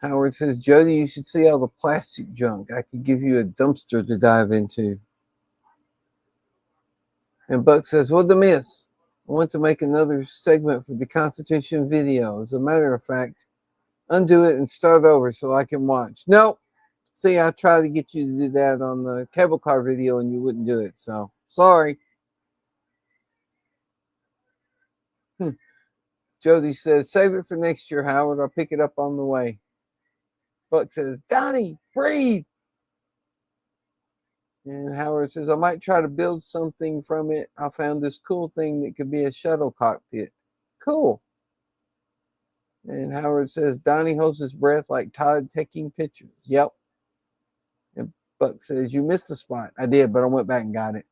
Howard says, Jody, you should see all the plastic junk. I could give you a dumpster to dive into. And Buck says, what'd I miss? I want to make another segment for the Constitution video. As a matter of fact, undo it and start over so I can watch. Nope. See, I tried to get you to do that on the cable car video and you wouldn't do it. So, sorry. Jody says, save it for next year, Howard. I'll pick it up on the way. Buck says, Donnie, breathe. And Howard says, I might try to build something from it. I found this cool thing that could be a shuttle cockpit. Cool. And Howard says, Donnie holds his breath like Todd taking pictures. Yep. And Buck says, you missed the spot. I did, but I went back and got it.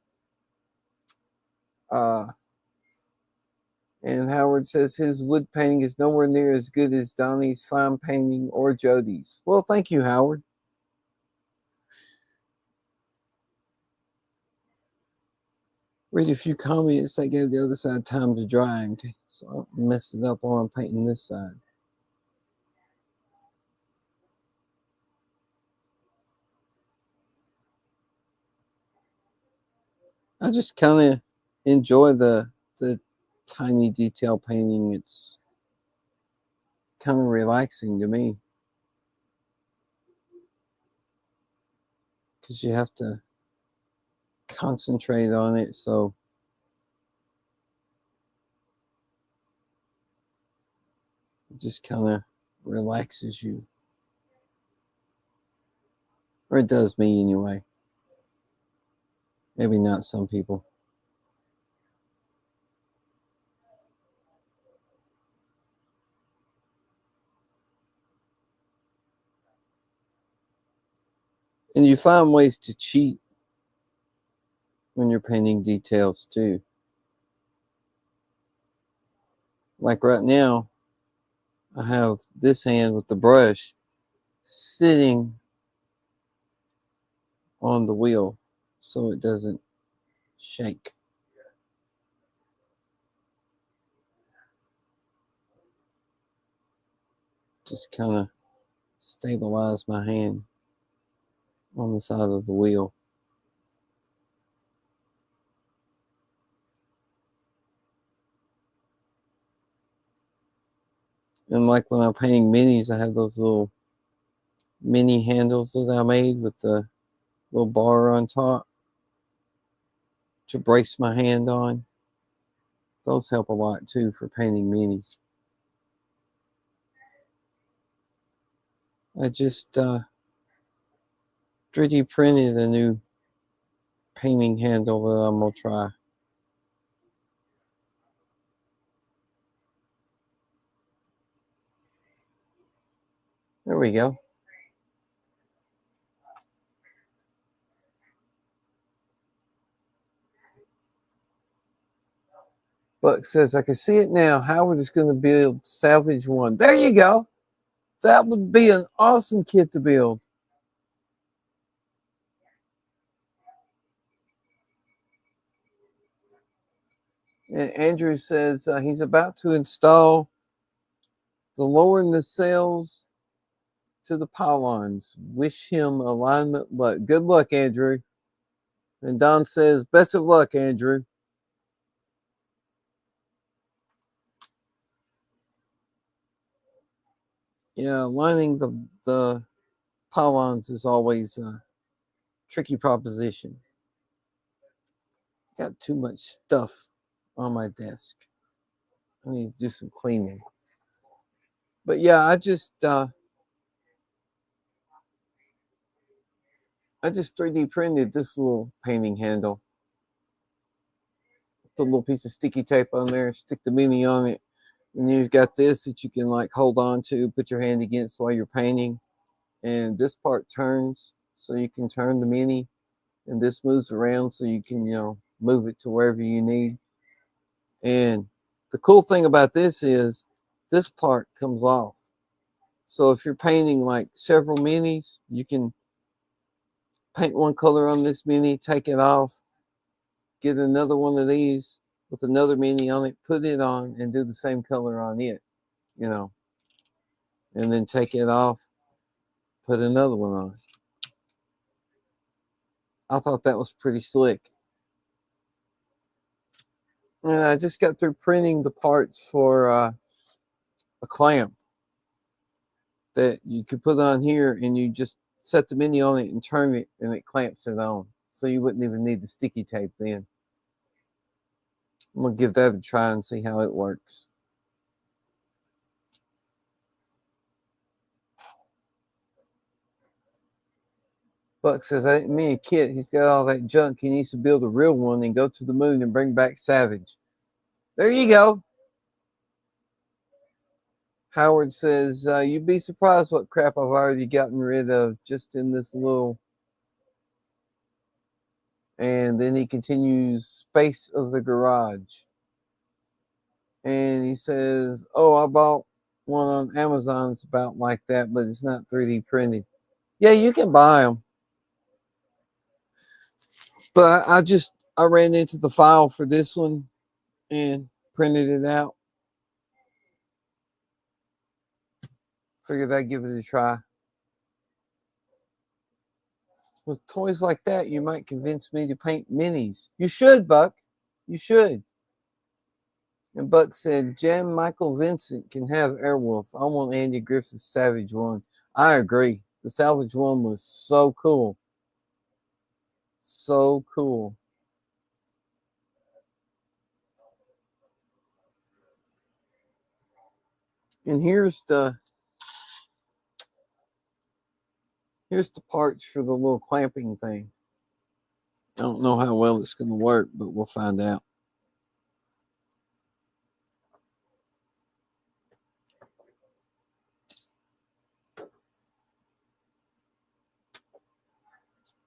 And Howard says his wood painting is nowhere near as good as Donnie's fine painting or Jody's. Well, thank you, Howard. Read a few comments. I gave the other side time to dry, okay? So I don't mess it up while I'm painting this side. I just kind of enjoy the tiny detail painting. It's kind of relaxing to me because you have to concentrate on it, so it just kind of relaxes you, or it does me anyway. Maybe not some people. And you find ways to cheat when you're painting details too. Like right now, I have this hand with the brush sitting on the wheel so it doesn't shake. Just kind of stabilize my hand on the side of the wheel. And like when I'm painting minis, I have those little mini handles that I made with the little bar on top to brace my hand on. Those help a lot too for painting minis. I just 3D printed a new painting handle that I'm going to try. There we go. Buck says, I can see it now. Howard is going to build Salvage 1. There you go. That would be an awesome kit to build. And Andrew says he's about to install the lowering the sails to the pylons. Wish him alignment luck. Good luck, Andrew. And Don says, best of luck, Andrew. Yeah, lining the pylons is always a tricky proposition. Got too much stuff on my desk. I need to do some cleaning. But yeah, I just 3D printed this little painting handle. Put a little piece of sticky tape on there, stick the mini on it, and you've got this that you can like hold on to, put your hand against while you're painting. And this part turns so you can turn the mini, and this moves around so you can, move it to wherever you need. And the cool thing about this is this part comes off. So if you're painting like several minis, you can paint one color on this mini, take it off, get another one of these with another mini on it, put it on, and do the same color on it, and then take it off, put another one on. I thought that was pretty slick. And I just got through printing the parts for a clamp that you could put on here, and you just set the menu on it and turn it, and it clamps it on. So you wouldn't even need the sticky tape then. I'm going to give that a try and see how it works. Buck says, I didn't mean a kid. He's got all that junk. He needs to build a real one and go to the moon and bring back Savage. There you go. Howard says, you'd be surprised what crap I've already gotten rid of just in this little. And then he continues, space of the garage. And he says, oh, I bought one on Amazon. It's about like that, but it's not 3D printed. Yeah, you can buy them. But I ran into the file for this one and printed it out. Figured I'd give it a try. With toys like that, you might convince me to paint minis. You should, Buck. You should. And Buck said, Jan Michael Vincent can have Airwolf. I want Andy Griffith's Savage one. I agree. The Savage one was so cool. So cool. And here's the parts for the little clamping thing. I don't know how well it's going to work, but we'll find out.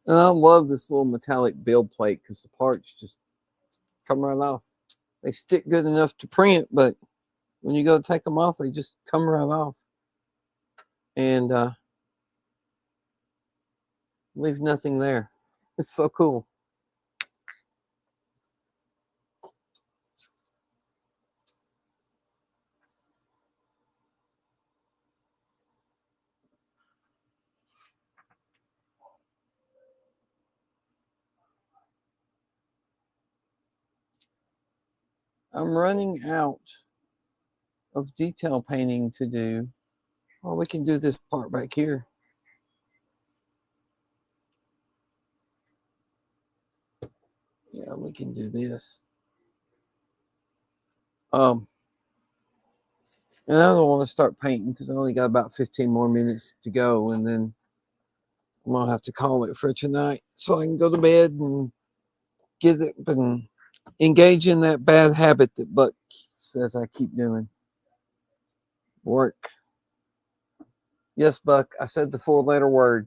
And I love this little metallic build plate because the parts just come right off. They stick good enough to print, but when you go to take them off, they just come right off. And leave nothing there. It's so cool. I'm running out of detail painting to do. Well, we can do this part back here. Yeah, we can do this. And I don't want to start painting because I only got about 15 more minutes to go, and then I'm gonna have to call it for tonight so I can go to bed and get it and engage in that bad habit that Buck says I keep doing. Work. Yes, Buck, I said the 4-letter word.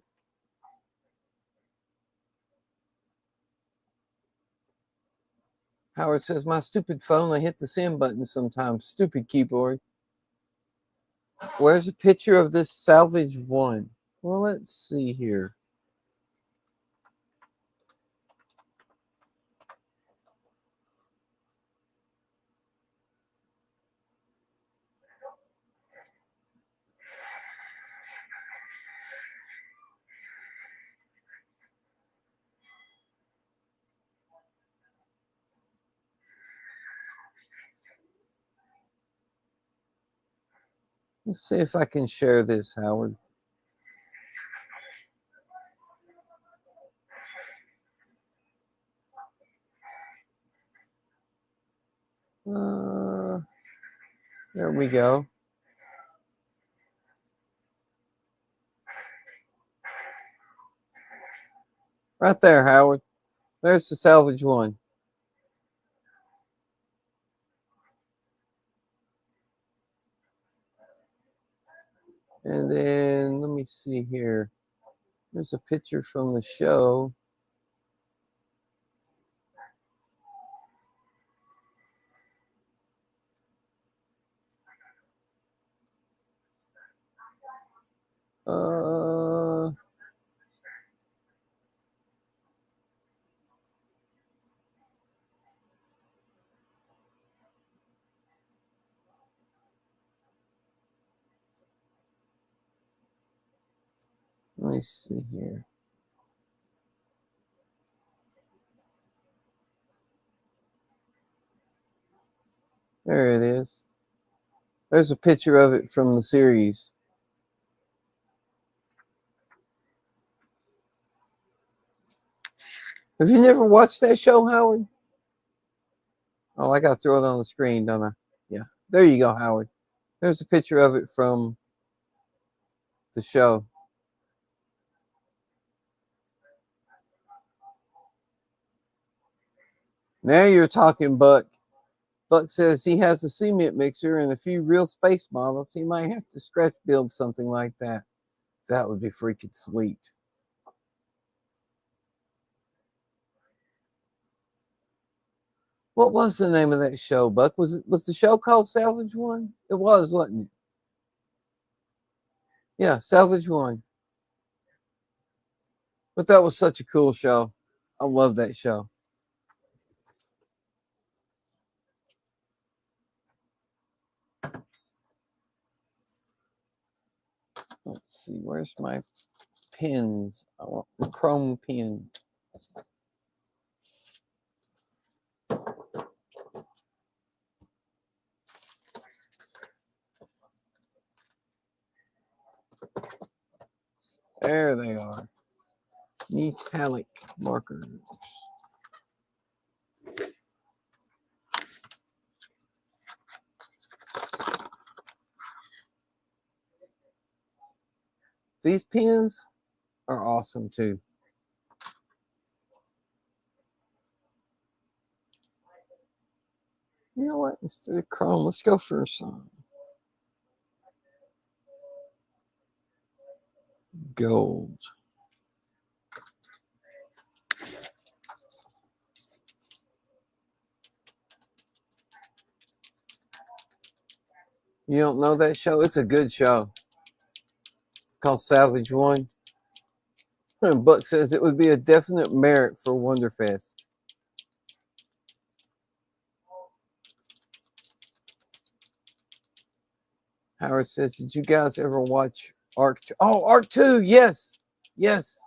Howard says, my stupid phone, I hit the send button sometimes. Stupid keyboard. Where's a picture of this salvage one? Well, let's see here. Let's see if I can share this, Howard. There we go. Right there, Howard. There's the salvage one. And then let me see here. There's a picture from the show. Let me see here. There it is. There's a picture of it from the series. Have you never watched that show, Howard? Oh, I got to throw it on the screen, don't I? Yeah. There you go, Howard. There's a picture of it from the show. Now you're talking, Buck. Buck says he has a cement mixer and a few real space models. He might have to scratch build something like that. That would be freaking sweet. What was the name of that show, Buck? Was the show called Salvage One? It was, wasn't it? Yeah, Salvage One. But that was such a cool show. I love that show. Let's see, where's my pins? I want the chrome pin. There they are. Metallic markers. These pins are awesome too. You know what? Instead of chrome, let's go for some gold. You don't know that show? It's a good show. It's called Salvage One. And Buck says it would be a definite merit for Wonderfest. Howard says, did you guys ever watch Arc 2? Oh, Arc 2, yes. Yes.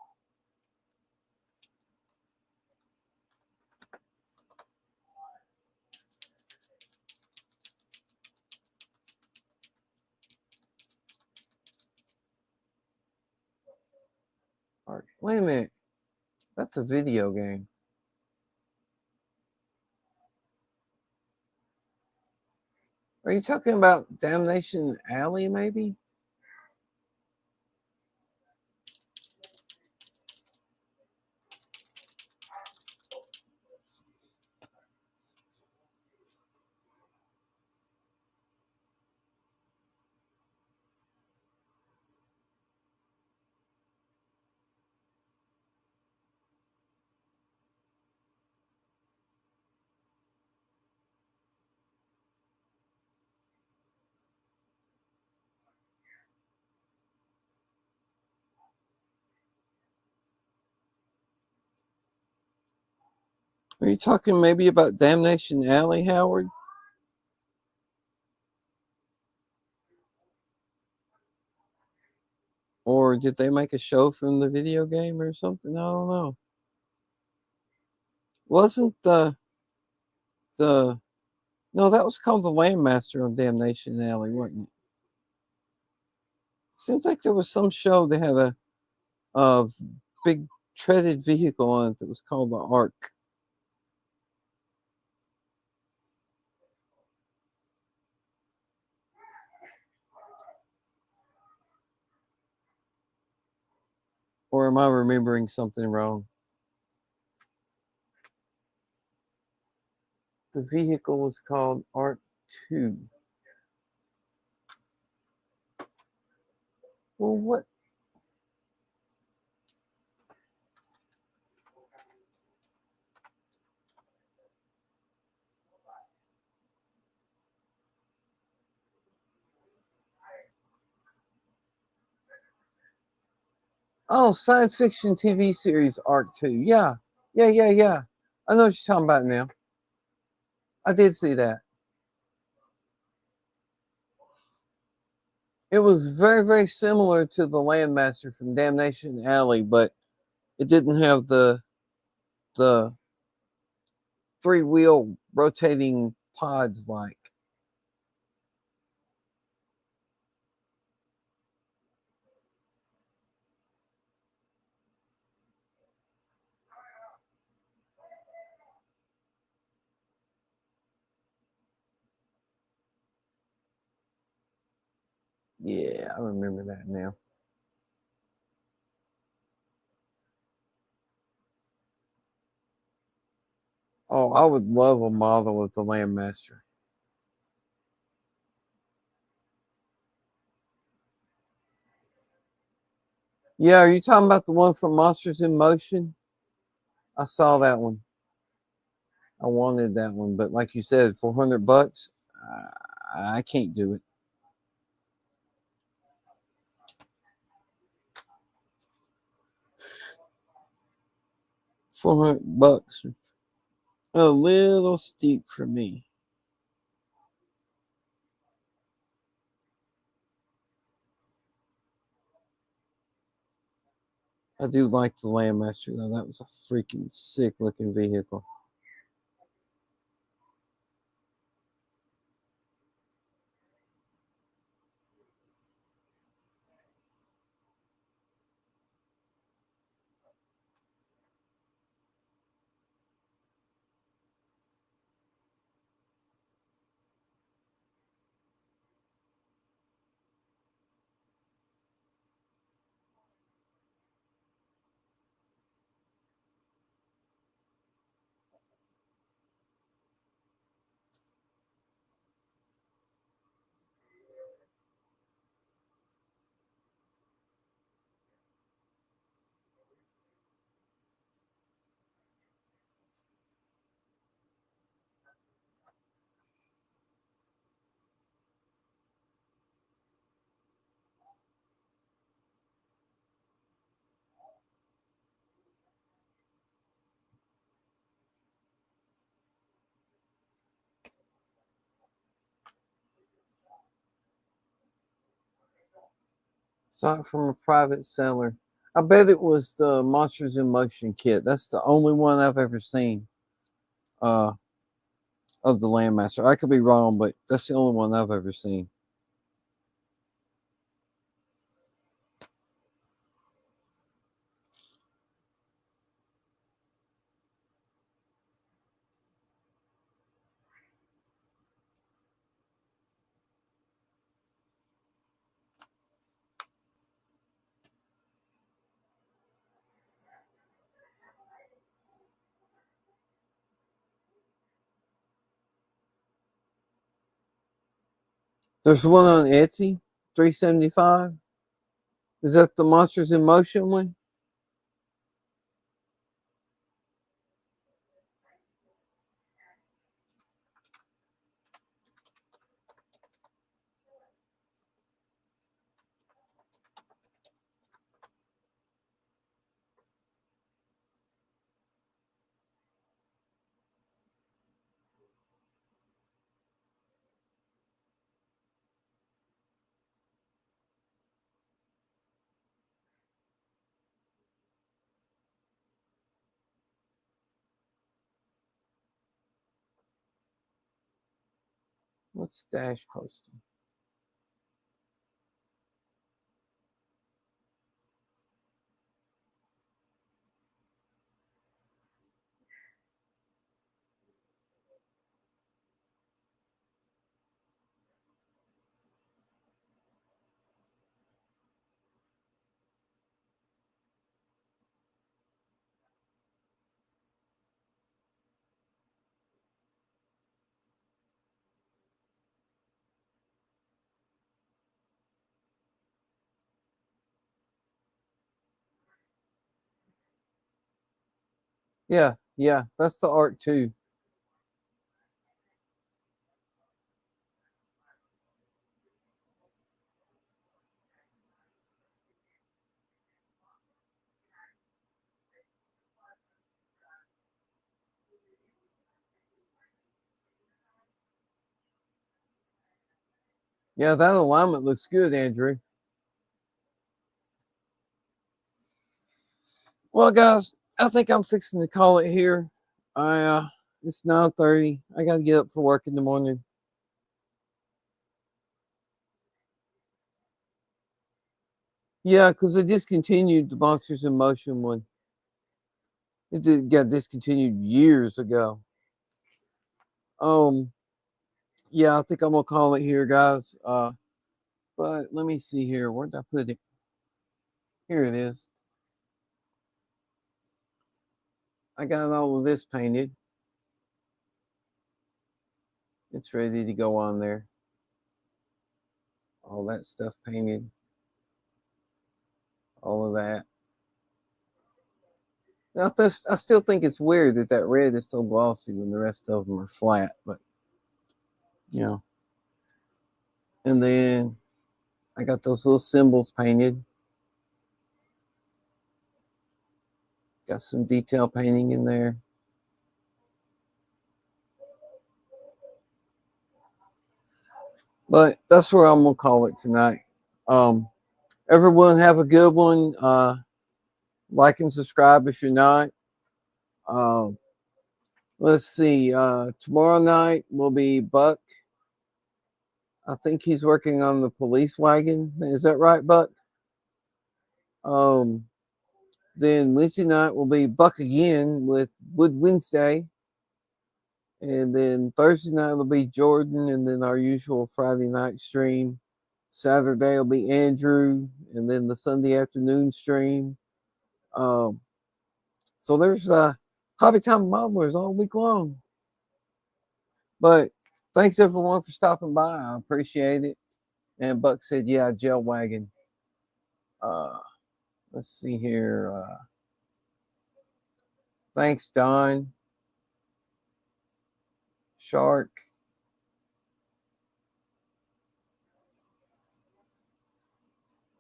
Arc. Wait a minute. That's a video game. Are you talking about Damnation Alley, maybe? Are you talking maybe about Damnation Alley, Howard? Or did they make a show from the video game or something? I don't know. Wasn't the no, that was called the Landmaster on Damnation Alley, wasn't it? Seems like there was some show they had a big treaded vehicle on it that was called the Ark. Or am I remembering something wrong? The vehicle was called Ark 2. Well, what? Oh, science fiction TV series Arc 2. Yeah. Yeah, yeah, yeah. I know what you're talking about now. I did see that. It was very, very similar to the Landmaster from Damnation Alley, but it didn't have the three-wheel rotating pods like. Yeah, I remember that now. Oh, I would love a model of the Landmaster. Yeah, are you talking about the one from Monsters in Motion? I saw that one. I wanted that one, but like you said, $400, I can't do it. 400 bucks, a little steep for me. I do like the Landmaster though. That was a freaking sick looking vehicle. Saw it from a private seller. I bet it was the Monsters in Motion kit. That's the only one I've ever seen uh, of the Landmaster. I could be wrong, but that's the only one I've ever seen. There's one on Etsy, 375. Is that the Monsters in Motion one? What's Dash posting? Yeah, yeah, that's the art too. Yeah, that alignment looks good, Andrew. Well, guys, I think I'm fixing to call it here. I It's 9:30. I got to get up for work in the morning. Yeah, because they discontinued the Monsters in Motion one. Got discontinued years ago. Um, yeah, I think I'm gonna call it here, guys. But let me see here. Where did I put it? Here it is. I got all of this painted. It's ready to go on there. All that stuff painted. All of that. I still think it's weird that that red is so glossy when the rest of them are flat, but you know. And then I got those little symbols painted. Got some detail painting in there. But that's where I'm gonna call it tonight. Everyone have a good one. Like and subscribe if you're not. Let's see. Tomorrow night will be Buck. I think he's working on the police wagon. Is that right, Buck? Then Wednesday night will be Buck again with Wood Wednesday. And then Thursday night will be Jordan, and then our usual Friday night stream. Saturday will be Andrew, and then the Sunday afternoon stream. So there's Hobby Time Modelers all week long. But thanks everyone for stopping by. I appreciate it. And Buck said, yeah, gel wagon. Let's see here. Thanks, Don. Shark.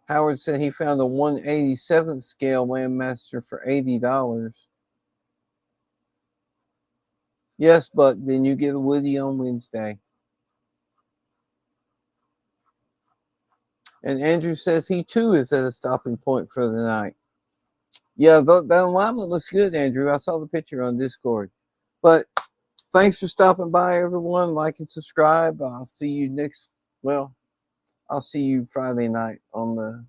Howard said he found a 1/87th scale Landmaster for $80. Yes, Buck, then you get a Woody on Wednesday. And Andrew says he too is at a stopping point for the night. Yeah, that alignment looks good, Andrew. I saw the picture on Discord. But thanks for stopping by, everyone. Like and subscribe. I'll see you I'll see you Friday night on the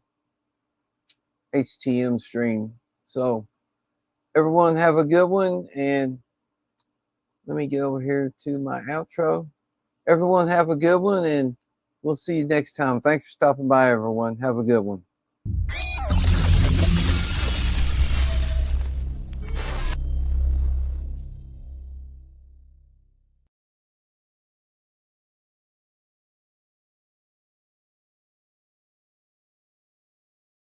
HTM stream. So, everyone have a good one. And let me get over here to my outro. Everyone have a good one, and we'll see you next time. Thanks for stopping by, everyone. Have a good one.